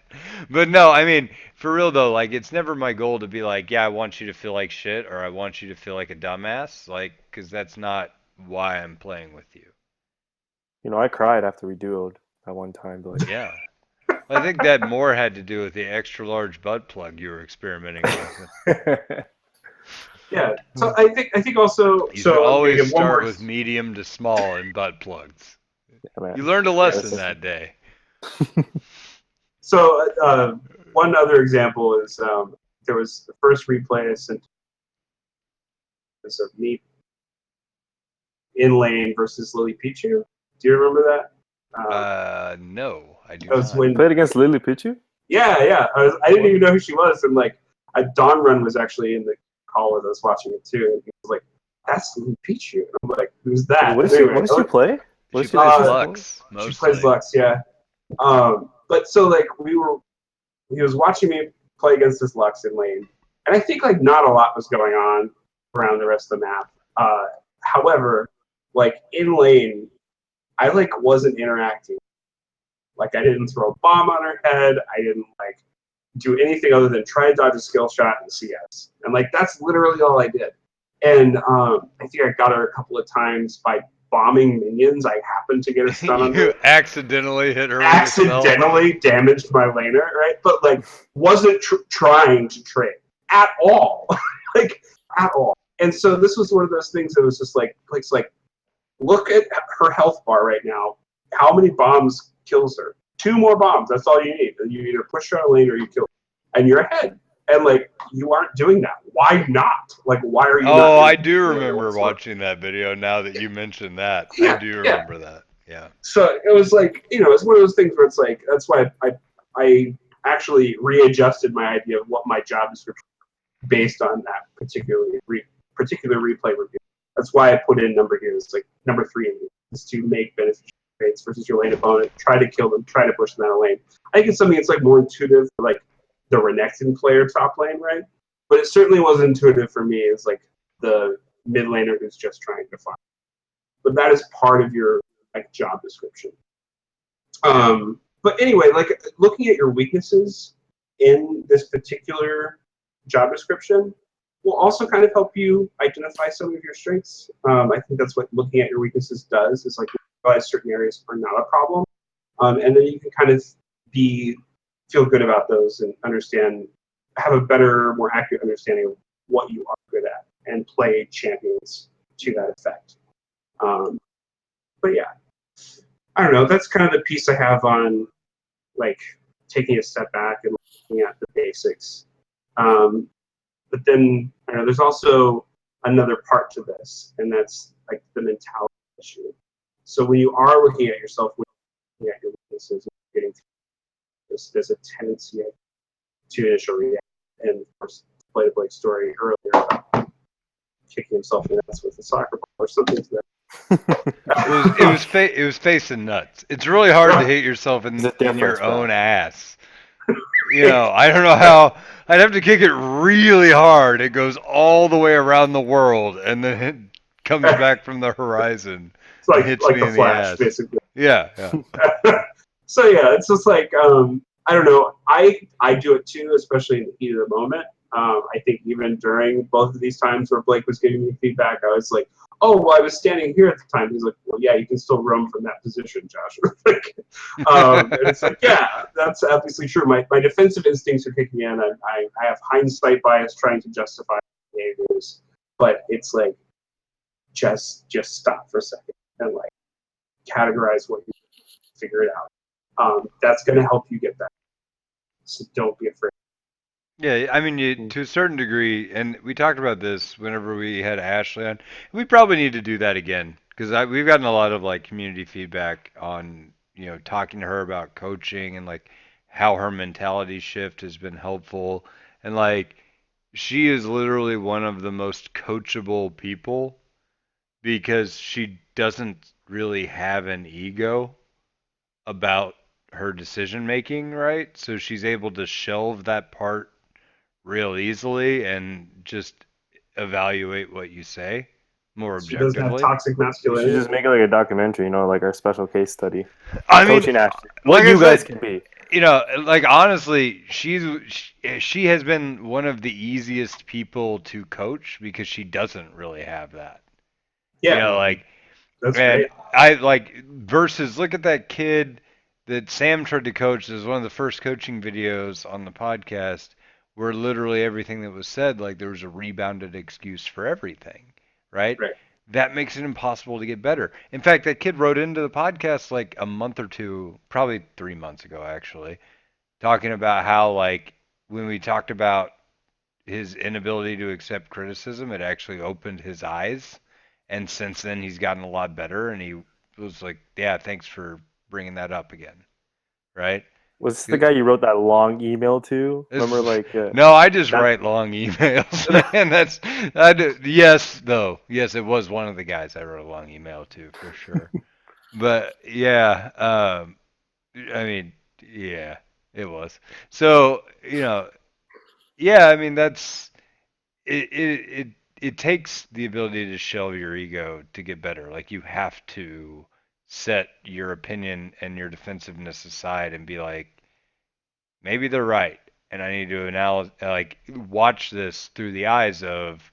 But no, I mean, for real though, like, it's never my goal to be like, yeah, I want you to feel like shit or I want you to feel like a dumbass. Like, because that's not why I'm playing with you. You know, I cried after we duoed that one time, but like, Yeah. I think that more had to do with the extra large butt plug you were experimenting with. Yeah. So I think also You should so always again one start more. with medium to small in butt plugs. Yeah, man. You learned a Yeah, lesson that day. So one other example is there was the first replay I sent of me in lane versus Lily Pichu. Do you remember that? No, I do That was not. You when played against Lily Pichu? yeah. I didn't even know who she was, and like Don Run was actually in the call with us watching it too, and he was like, "That's Lily Pichu." And I'm like, "Who's that?" What Anyway, does she play? She What does she plays play for? Lux she plays mostly. Lux, yeah. But so like he was watching me play against this Lux in lane, and I think like not a lot was going on around the rest of the map. However, like in lane, I like wasn't interacting. Like I didn't throw a bomb on her head. I didn't like do anything other than try to dodge a skill shot and CS. And like that's literally all I did. And I think I got her a couple of times by bombing minions. I happened to get a stun on her. You accidentally hit her with a spell. Accidentally damaged my laner, right? But like wasn't trying to trade at all, like at all. And so this was one of those things that was just like, look at her health bar right now. How many bombs kills her? 2 more bombs. That's all you need. You either push her out of lane or you kill her. And you're ahead. And like you aren't doing that. Why not? Like why are you not? Oh, I do remember watching that video now that you mentioned that. Yeah, I do remember that. Yeah. So it was like, it's one of those things where it's like, that's why I actually readjusted my idea of what my job description based on that particular replay review. That's why I put in number here. It's like number 3 is to make beneficial trades versus your lane opponent, try to kill them, try to push them out of lane. I think it's something that's like more intuitive for like the Renekton player top lane, right? But it certainly wasn't intuitive for me as like the mid laner who's just trying to farm. But that is part of your like job description. But anyway, like looking at your weaknesses in this particular job description will also kind of help you identify some of your strengths. I think that's what looking at your weaknesses does, is like realize certain areas are not a problem. And then you can kind of feel good about those and have a better, more accurate understanding of what you are good at and play champions to that effect. But yeah, I don't know. That's kind of the piece I have on like taking a step back and looking at the basics. But then I don't know, there's also another part to this, and that's like the mentality issue. So when you are looking at yourself, looking at your weaknesses, and getting there's a tendency to initial react. And of course, played a Blake story earlier about kicking himself in the nuts with a soccer ball or something to that. It was facing nuts. It's really hard to hit yourself in your bro. own ass. I don't know how. I'd have to kick it really hard. It goes all the way around the world, and then it comes back from the horizon. It's like and hits like me the in Flash, the ass. basically. Yeah. So yeah, it's just like I don't know. I do it too, especially in the heat of the moment. I think even during both of these times where Blake was giving me feedback, I was like, "Oh, well, I was standing here at the time." He's like, "Well, yeah, you can still roam from that position, Josh." And it's like, yeah, that's obviously true. My defensive instincts are kicking in. I have hindsight bias trying to justify behaviors, but it's like just stop for a second and like categorize what you figure it out. That's going to help you get better. So don't be afraid. Yeah, I mean, to a certain degree, and we talked about this whenever we had Ashley on. We probably need to do that again because we've gotten a lot of like community feedback on talking to her about coaching and like how her mentality shift has been helpful, and like she is literally one of the most coachable people because she doesn't really have an ego about her decision making, right? So she's able to shelve that part real easily and just evaluate what you say more She doesn't have objectively. toxic You should masculinity. just make it like a documentary, like our special case study. I mean, Coaching Ashley. like What I you guys said, can be. like honestly, she has been one of the easiest people to coach because she doesn't really have that. Yeah, Like, that's and great. I like versus look at that kid that Sam tried to coach. It was one of the first coaching videos on the podcast where literally everything that was said, like there was a rebounded excuse for everything, right? Right. That makes it impossible to get better. In fact, that kid wrote into the podcast like a month or two, probably 3 months ago, actually, talking about how, like, when we talked about his inability to accept criticism, it actually opened his eyes. And since then, he's gotten a lot better. And he was like, yeah, thanks for bringing that up again. Right? Was this the guy you wrote that long email to? This Remember, is, like no, I just That write long emails, man. I do, yes, though. Yes, it was one of the guys I wrote a long email to for sure. But yeah, I mean, yeah, it was. So, yeah, I mean that's it takes the ability to shelve your ego to get better. Like you have to set your opinion and your defensiveness aside and be like, maybe they're right, and I need to like watch this through the eyes of,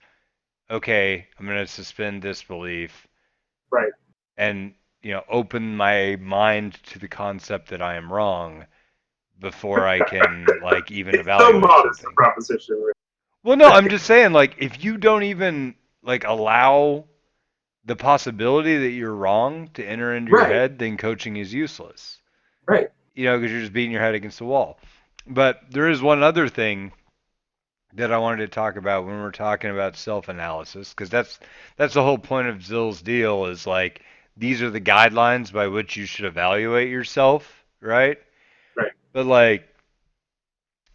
okay, I'm gonna suspend disbelief right. and open my mind to the concept that I am wrong before I can like even It's so evaluate modest a something. proposition. Well, no, I'm just saying, like, if you don't even like allow the possibility that you're wrong to enter into your Right. head, then coaching is useless. Right. Because you're just beating your head against the wall. But there is one other thing that I wanted to talk about when we're talking about self-analysis, because that's the whole point of Zill's deal is like these are the guidelines by which you should evaluate yourself, right? Right. But like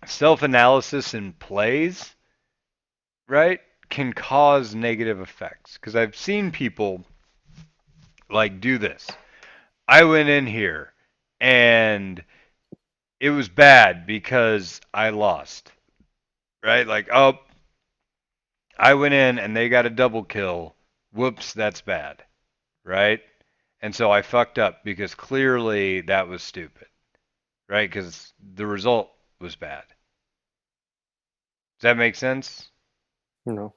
self-analysis in plays, right, can cause negative effects. Because I've seen people like do this. I went in here and it was bad because I lost, right? Like, oh, I went in and they got a double kill. Whoops, that's bad, right? And so I fucked up because clearly that was stupid, right? Because the result was bad. Does that make sense? you know,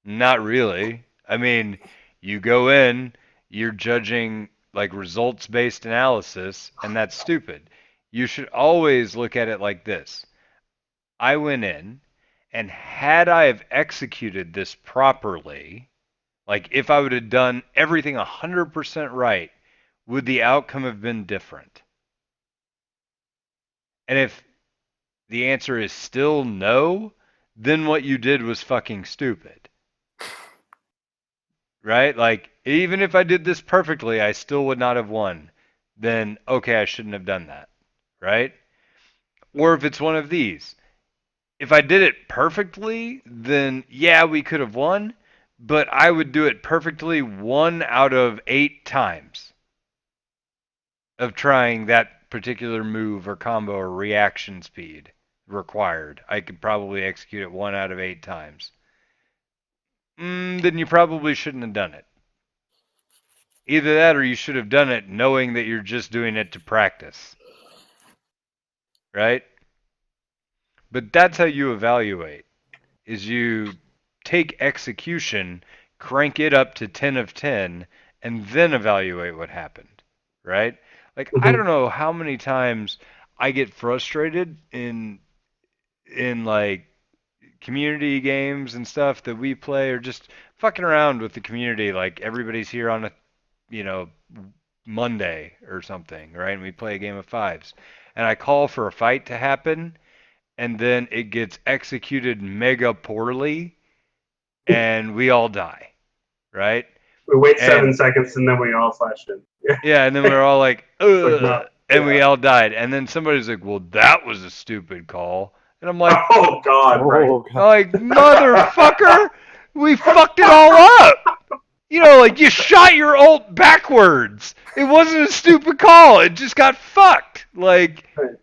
Not really. I mean, you go in, you're judging like results based analysis, and that's stupid. You should always look at it like this. I went in, and had I have executed this properly, like if I would have done everything 100% right, would the outcome have been different? And if the answer is still no, then what you did was fucking stupid. Right? Like, even if I did this perfectly, I still would not have won. Then, okay, I shouldn't have done that. Right? Or if it's one of these. If I did it perfectly, then yeah, we could have won, but I would do it perfectly 1 out of 8 times of trying that particular move or combo or reaction speed required. I could probably execute it 1 out of 8 times. Then you probably shouldn't have done it. Either that or you should have done it knowing that you're just doing it to practice. Right? But that's how you evaluate. Is you take execution, crank it up to 10 of 10, and then evaluate what happened. Right? Like I Mm-hmm. don't know how many times I get frustrated in like community games and stuff that we play or just fucking around with the community like everybody's here on a you know Monday or something, right? And we play a game of fives. And I call for a fight to happen and then it gets executed mega poorly and we all die, right? We wait seven And seconds and then we all flash in. yeah, and then we're all like, It's like, no. ugh, and we Yeah. all died. And then somebody's like, well, that was a stupid call. And I'm like, Oh God, right. oh I'm god, like, motherfucker, we fucked it all up. Like you shot your ult backwards. It wasn't a stupid call. It just got fucked. Like, Right.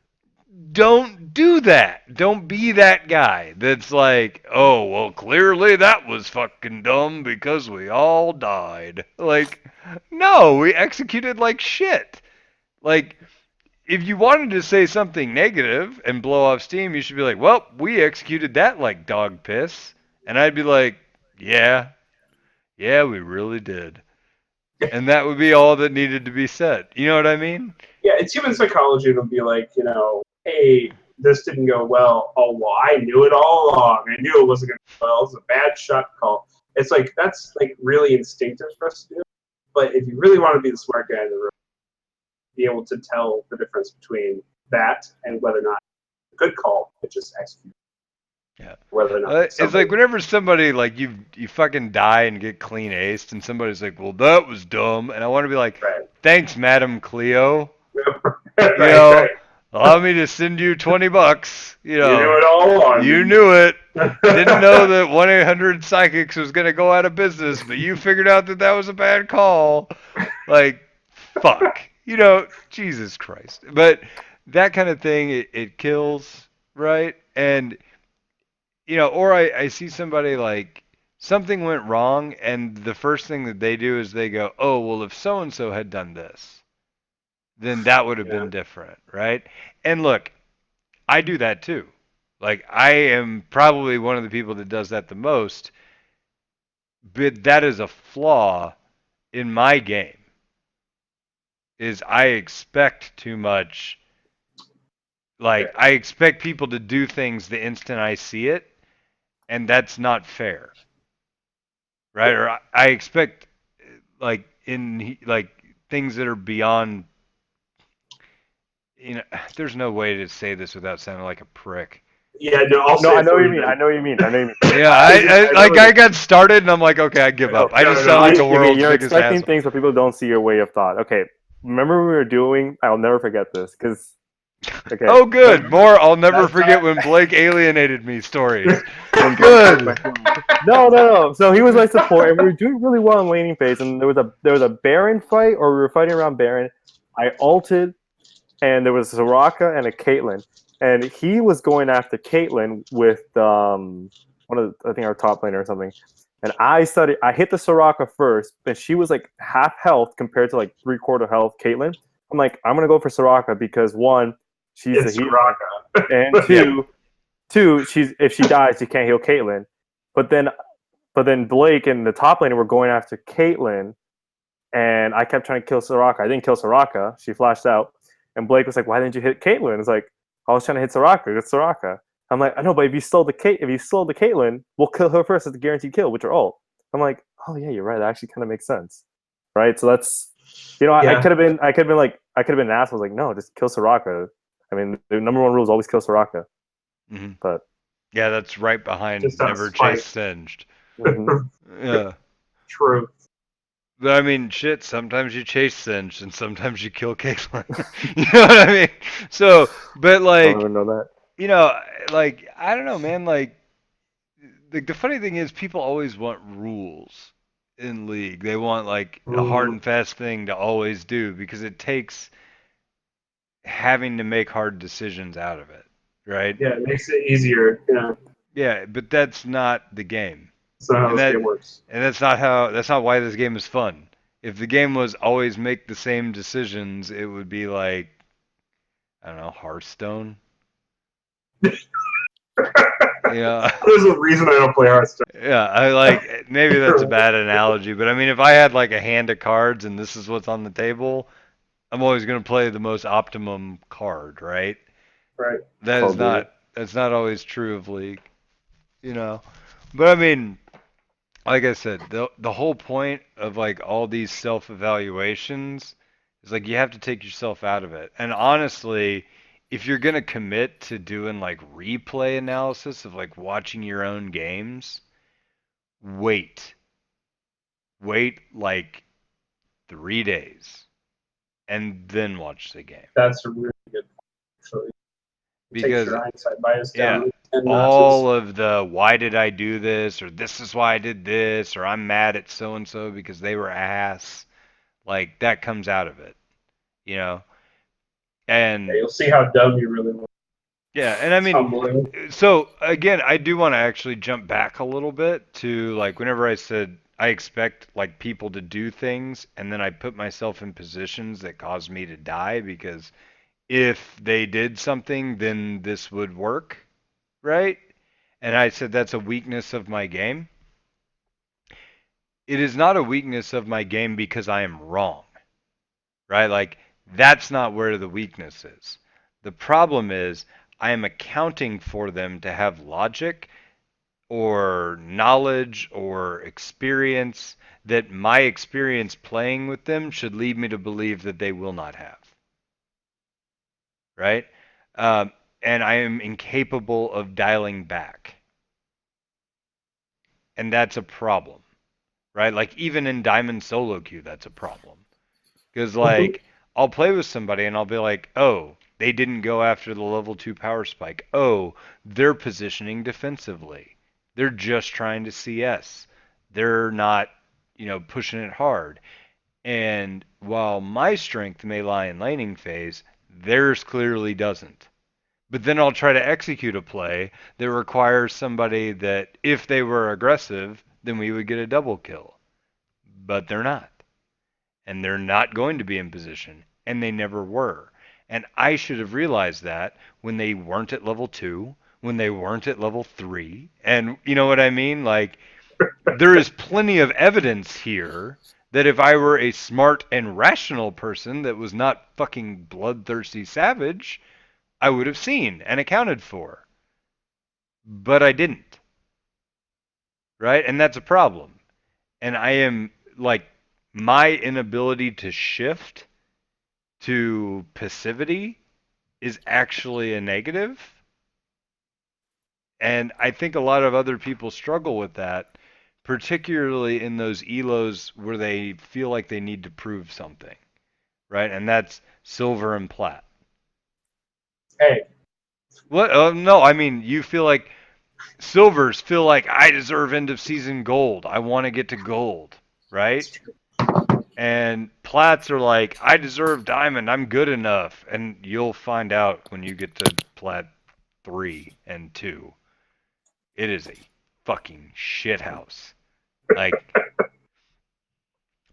don't do that. Don't be that guy that's like, oh, well, clearly that was fucking dumb because we all died. Like, no, we executed like shit. Like, if you wanted to say something negative and blow off steam, you should be like, well, we executed that like dog piss. And I'd be like, yeah, we really did. And that would be all that needed to be said. You know what I mean? Yeah, it's human psychology to be like, hey, this didn't go well. Oh, well, I knew it all along. I knew it wasn't going to go well. It was a bad shot call. It's like, that's like really instinctive for us to do. But if you really want to be the smart guy in the room, be able to tell the difference between that and whether or not a good call, which is execute. Yeah. Whether or not It's like whenever somebody like you fucking die and get clean aced, and somebody's like, "Well, that was dumb," and I want to be like, right, "Thanks, Madam Cleo. right, You know, right. allow me to send you $20. You You knew know, it all along. you knew it. Didn't know that 1-800-Psychics was gonna go out of business, but you figured out that that was a bad call. Like, fuck. You know, Jesus Christ. But that kind of thing, it kills, right? And or I see somebody like something went wrong, and the first thing that they do is they go, "Oh, well, if so and so had done this, then that would have Yeah, been different," right? And look, I do that too. Like, I am probably one of the people that does that the most, but that is a flaw in my game. Is I expect too much. yeah, Like, I expect people to do things the instant I see it, and that's not fair, right? yeah. Or I expect like like things that are beyond. There's no way to say this without sounding like a prick. Yeah, no, I'll No, say I it know what for you you mean. I then. know what you mean. I know what you mean. Yeah, I like remember I got started and I'm like, okay, I give No, up. I just no, sound like the okay, world's you're biggest expecting asshole. things, but people don't see your way of thought. Okay, remember when we were doing? I'll never forget this because okay, Oh, so good. remember More. I'll never that forget time. when Blake alienated me stories. when Blake broke my Good. phone. No, no, no. So he was my support, and we were doing really well in laning phase. And there was a Baron fight, or we were fighting around Baron. I ulted, and there was Soraka and a Caitlyn, and he was going after Caitlyn with one of I think our top laner or something. And I hit the Soraka first, and she was like half health compared to like 3/4 health Caitlyn. I'm like, I'm gonna go for Soraka because one, she's a It's healer, Soraka. and Yeah, two, if she dies, she can't heal Caitlyn. But then Blake and the top laner were going after Caitlyn, and I kept trying to kill Soraka. I didn't kill Soraka. She flashed out, and Blake was like, "Why didn't you hit Caitlyn?" It's like I was trying to hit Soraka. It's Soraka. I'm like, I know, but if you stole the Caitlyn, we'll kill her first as a guaranteed kill, which are all. I'm like, oh yeah, you're right. That actually kind of makes sense, right? So that's, I yeah, could have been, I could have been an asshole. Like, no, just kill Soraka. I mean, the number one rule is always kill Soraka. Hmm. But Yeah, that's right behind just out of never chase spite. Singed. mhm. Yeah. True. But I mean, shit, sometimes you chase Singed and sometimes you kill Caitlyn. You know what I mean? So, but I don't like, even know that. you know, like, I don't know, man. Like, the funny thing is, people always want rules in League. They want like a hard Mm, and fast thing to always do because it takes having to make hard decisions out of it, right? yeah, it makes it easier. Yeah, Yeah, but that's not the game. that's not how And this that game works. and that's not why this game is fun. If the game was always make the same decisions, it would be like, I don't know, Hearthstone. Yeah. There's a reason I don't play Hearthstone. Yeah, I like maybe that's a bad analogy, but I mean if I had like a hand of cards and this is what's on the table, I'm always going to play the most optimum card, right? Right. That Call is of Duty. not that's not always true of League, you know. But I mean, like I said, the whole point of like all these self-evaluations is like you have to take yourself out of it. And honestly, if you're gonna commit to doing like replay analysis of like watching your own games, wait. Wait like 3 days and then watch the game. That's a really good point, actually. It takes Because your hindsight bias yeah, down 10 notches. all of the why did I do this or this is why I did this or I'm mad at so and so because they were ass. Like that comes out of it, you know? Yeah, And you'll see how dumb you really were. yeah, and I It's mean, humbling. so again, I do want to actually jump back a little bit to like whenever I said I expect like people to do things and then I put myself in positions that cause me to die because if they did something, then this would work, right? And I said that's a weakness of my game. it is not a weakness of my game because I am wrong, right? Like, that's not where the weakness is. The problem is I am accounting for them to have logic or knowledge or experience that my experience playing with them should lead me to believe that they will not have, right? Um, and I am incapable of dialing back. And that's a problem, right? Like, even in Diamond Solo Queue, that's a problem. Because, Mhm. like, I'll play with somebody and I'll be like, oh, they didn't go after the level 2 power spike. Oh, they're positioning defensively. They're just trying to CS. They're not, pushing it hard. And while my strength may lie in laning phase, theirs clearly doesn't. But then I'll try to execute a play that requires somebody that, if they were aggressive, then we would get a double kill. But they're not. And they're not going to be in position. And they never were. And I should have realized that when they weren't at level 2, when they weren't at level 3. And you know what I mean? Like, there is plenty of evidence here that if I were a smart and rational person that was not fucking bloodthirsty savage, I would have seen and accounted for. But I didn't, right? And that's a problem. And I am like, my inability to shift to passivity is actually a negative. And I think a lot of other people struggle with that, particularly in those elos where they feel like they need to prove something, right? And that's silver and plat. Hey, What? No, I mean, you feel like silvers feel like I deserve end of season gold. I want to get to gold, right? And plats are like, I deserve diamond. I'm good enough. And you'll find out when you get to plat 3 and 2. It is a fucking shithouse. Like,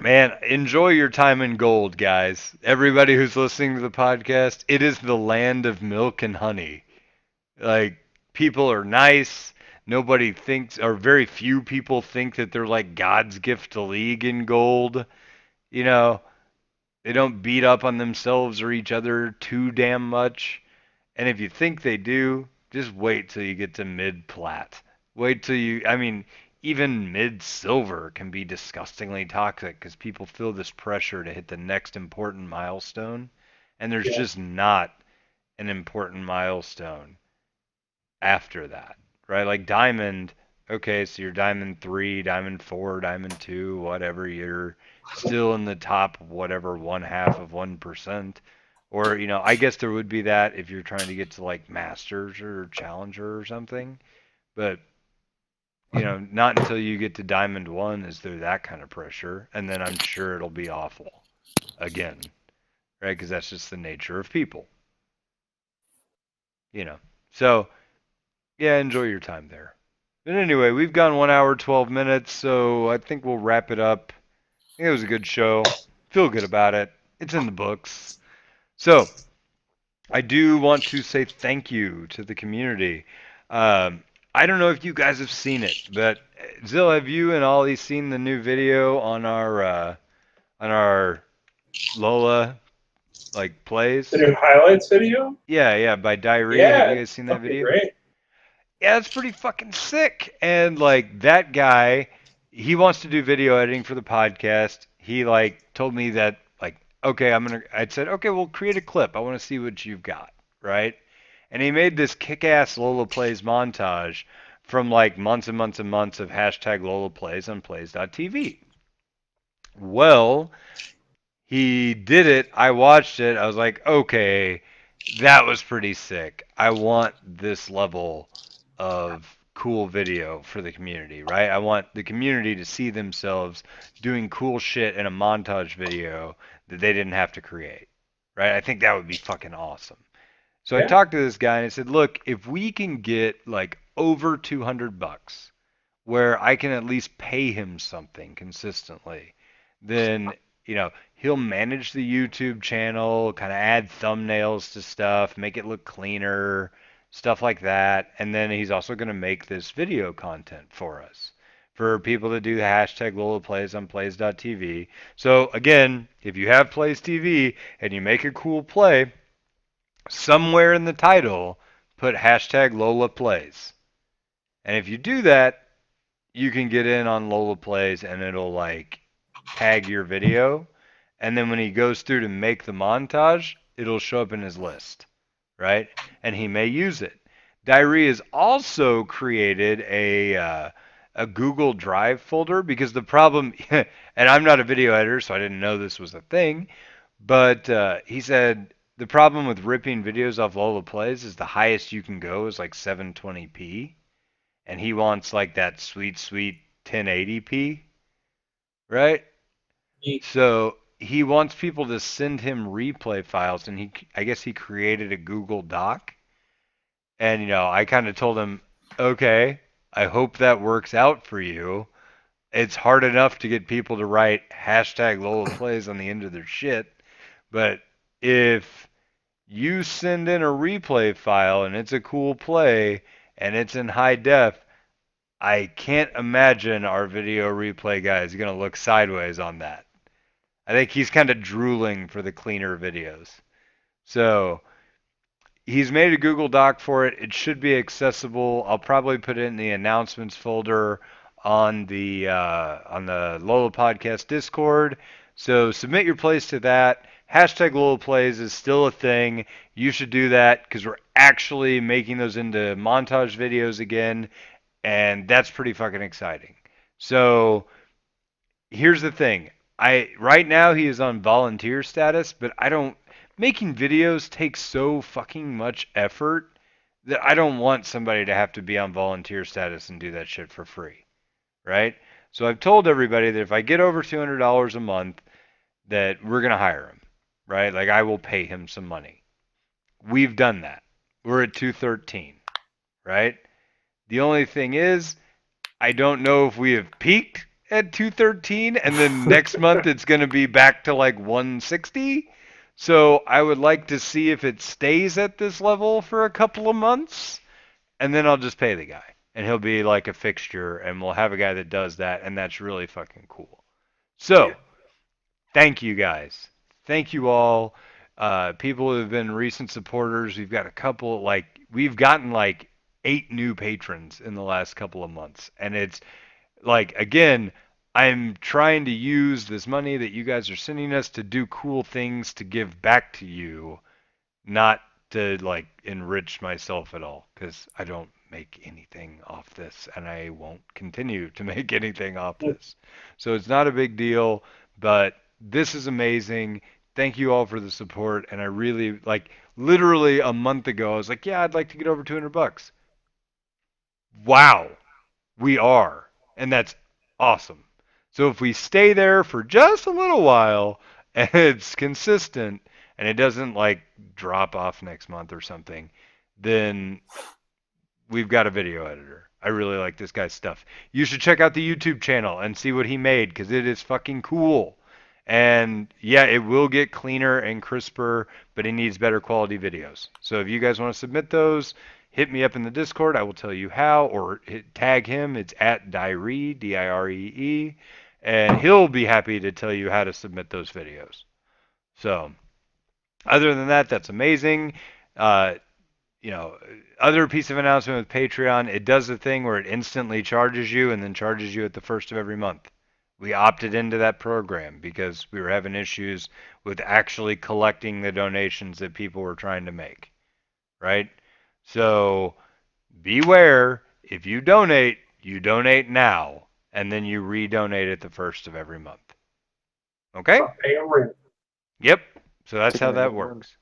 man, enjoy your time in gold, guys. Everybody who's listening to the podcast, it is the land of milk and honey. Like, people are nice. Nobody thinks, or very few people think that they're like God's gift to League in gold. You know, they don't beat up on themselves or each other too damn much. And if you think they do, just wait till you get to mid plat. Wait till you, I mean, even mid silver can be disgustingly toxic because people feel this pressure to hit the next important milestone. And there's yeah, just not an important milestone after that, right? Like diamond, okay, so you're diamond 3, diamond 4, diamond 2, whatever, you're still in the top, whatever, one half of 1%. Or, I guess there would be that if you're trying to get to like masters or challenger or something. But, not until you get to diamond 1 is there that kind of pressure. And then I'm sure it'll be awful again, right? Because that's just the nature of people, you know. So, yeah, enjoy your time there. But anyway, we've gone 1 hour, 12 minutes, so I think we'll wrap it up. I think it was a good show. Feel good about it. It's in the books. So, I do want to say thank you to the community. I don't know if you guys have seen it, but Zill, have you and Ollie seen the new video on our Lola like the plays? new highlights video. Yeah, yeah, by Diarrhea. Have Yeah, you guys it's seen that fucking video? great. Yeah, it's pretty fucking sick. And like that guy, he wants to do video editing for the podcast. He like told me that like, okay, I'd said, okay, well create a clip. I want to see what you've got, right? And he made this kick-ass Lola Plays montage from like months and months and months of hashtag Lola Plays on plays.tv. Well, he did it. I watched it. I was like, okay, that was pretty sick. I want this level of cool video for the community, right? I want the community to see themselves doing cool shit in a montage video that they didn't have to create, right? I think that would be fucking awesome. So I Yeah, talked to this guy and I said, look, if we can get like over 200 bucks where I can at least pay him something consistently, then, he'll manage the YouTube channel, kind of add thumbnails to stuff, make it look cleaner, stuff like that. And then he's also going to make this video content for us for people to do the hashtag Lola Plays on plays.tv. So again, if you have Plays TV and you make a cool play, somewhere in the title, put hashtag Lola Plays. And if you do that, you can get in on Lola Plays and it'll like tag your video. And then when he goes through to make the montage, it'll show up in his list, right? And he may use it. Diary has also created a Google Drive folder because the problem, and I'm not a video editor, so I didn't know this was a thing, but he said the problem with ripping videos off Lola Plays is the highest you can go is like 720p, and he wants like that sweet 1080p, right? So he wants people to send him replay files, and I guess he created a Google Doc, and I kind of told him, okay, I hope that works out for you. It's hard enough to get people to write hashtag Lola Plays on the end of their shit, but if you send in a replay file and it's a cool play and it's in high def, I can't imagine our video replay guy is going to look sideways on that. I think he's kind of drooling for the cleaner videos. So he's made a Google Doc for it. It should be accessible. I'll probably put it in the announcements folder on the Lola Podcast Discord. So submit your plays to that. Hashtag Lola Plays is still a thing. You should do that because we're actually making those into montage videos again, and that's pretty fucking exciting. So here's the thing. Right now he is on volunteer status, but I don't making videos takes so fucking much effort that I don't want somebody to have to be on volunteer status and do that shit for free, right? So I've told everybody that if I get over $200 a month that we're going to hire him, right? Like I will pay him some money. We've done that. We're at 213, right? The only thing is I don't know if we have peaked at 213 and then next month it's going to be back to like 160. So I would like to see if it stays at this level for a couple of months and then I'll just pay the guy and he'll be like a fixture and we'll have a guy that does that and that's really fucking cool. So, thank you guys. Thank you all. People who have been recent supporters. We've got a couple we've gotten like 8 new patrons in the last couple of months and it's like again, I'm trying to use this money that you guys are sending us to do cool things to give back to you, not to like enrich myself at all because I don't make anything off this and I won't continue to make anything off this. So it's not a big deal, but this is amazing. Thank you all for the support and I really like literally a month ago I was like, yeah, I'd like to get over 200 bucks. Wow. We are. And that's awesome. So if we stay there for just a little while and it's consistent and it doesn't like drop off next month or something, then we've got a video editor. I really like this guy's stuff. You should check out the YouTube channel and see what he made because it is fucking cool. And yeah, it will get cleaner and crisper, but it needs better quality videos. So if you guys want to submit those, hit me up in the Discord. I will tell you how, or tag him. It's at Diree, Diree, and he'll be happy to tell you how to submit those videos. So, other than that, that's amazing. Uh, Other piece of announcement with Patreon, it does the thing where it instantly charges you and then charges you at the first of every month. We opted into that program because we were having issues with actually collecting the donations that people were trying to make, right? So beware, if you donate now, and then you redonate at the first of every month. Okay? Pay a rent. Yep. So that's how that works.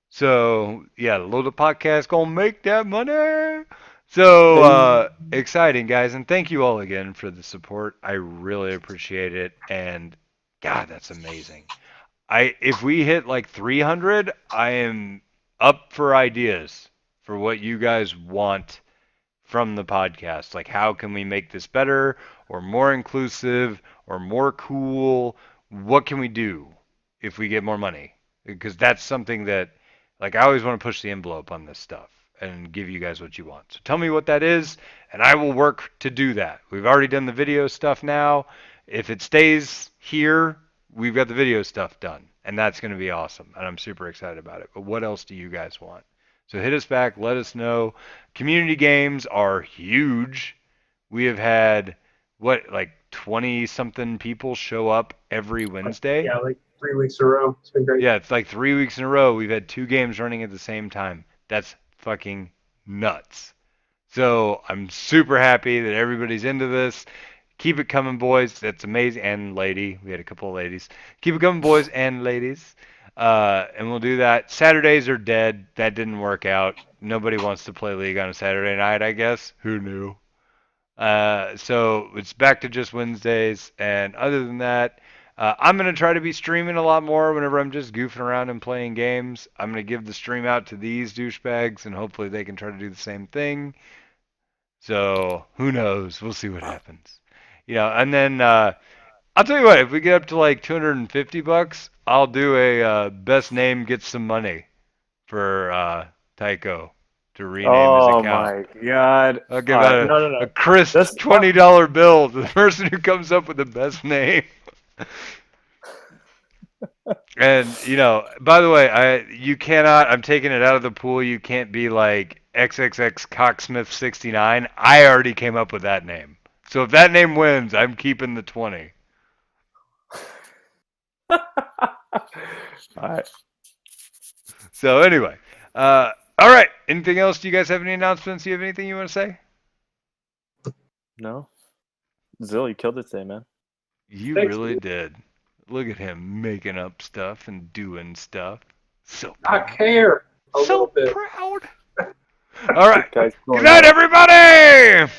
So yeah, the Lola podcast gonna make that money. So exciting, guys, and thank you all again for the support. I really appreciate it, and God, that's amazing. If we hit like 300, I am up for ideas for what you guys want from the podcast. Like, how can we make this better, or more inclusive, or more cool? What can we do if we get more money? Because that's something that, like, I always want to push the envelope on this stuff. and give you guys what you want. So tell me what that is, and I will work to do that. We've already done the video stuff now. If it stays here, we've got the video stuff done, and that's going to be awesome, and I'm super excited about it. But what else do you guys want? So hit us back, let us know. Community games are huge. We have had like 20 something people show up every Wednesday. Yeah, like 3 weeks in a row. It's been great. Yeah, it's like 3 weeks in a row. We've had 2 games running at the same time. That's fucking nuts. So I'm super happy that everybody's into this. Keep it coming, boys. That's amazing. And lady. We had a couple of ladies. Keep it coming, boys and ladies. And we'll do that. Saturdays are dead. That didn't work out. Nobody wants to play League on a Saturday night, I guess. Who knew? So it's back to just Wednesdays. And other than that, I'm going to try to be streaming a lot more whenever I'm just goofing around and playing games. I'm going to give the stream out to these douchebags, and hopefully they can try to do the same thing. So who knows? We'll see what happens. And then I'll tell you what, if we get up to like $250, I'll do a best name gets some money for Tycho to rename his Oh account. my god! I'll give All right, out no. a crisp That's $20 bill to the person who comes up with the best name. And by the way, you cannot. I'm taking it out of the pool. You can't be like XXX Cocksmith 69. I already came up with that name. So if that name wins, I'm keeping the 20. All right. So anyway, all right. Anything else? Do you guys have any announcements? Do you have anything you want to say? No. Zill, you killed it today, man. You Thanks, really dude. did. Look at him making up stuff and doing stuff. So I proud. care a So little bit. proud. All right. Guys, Good night, everybody.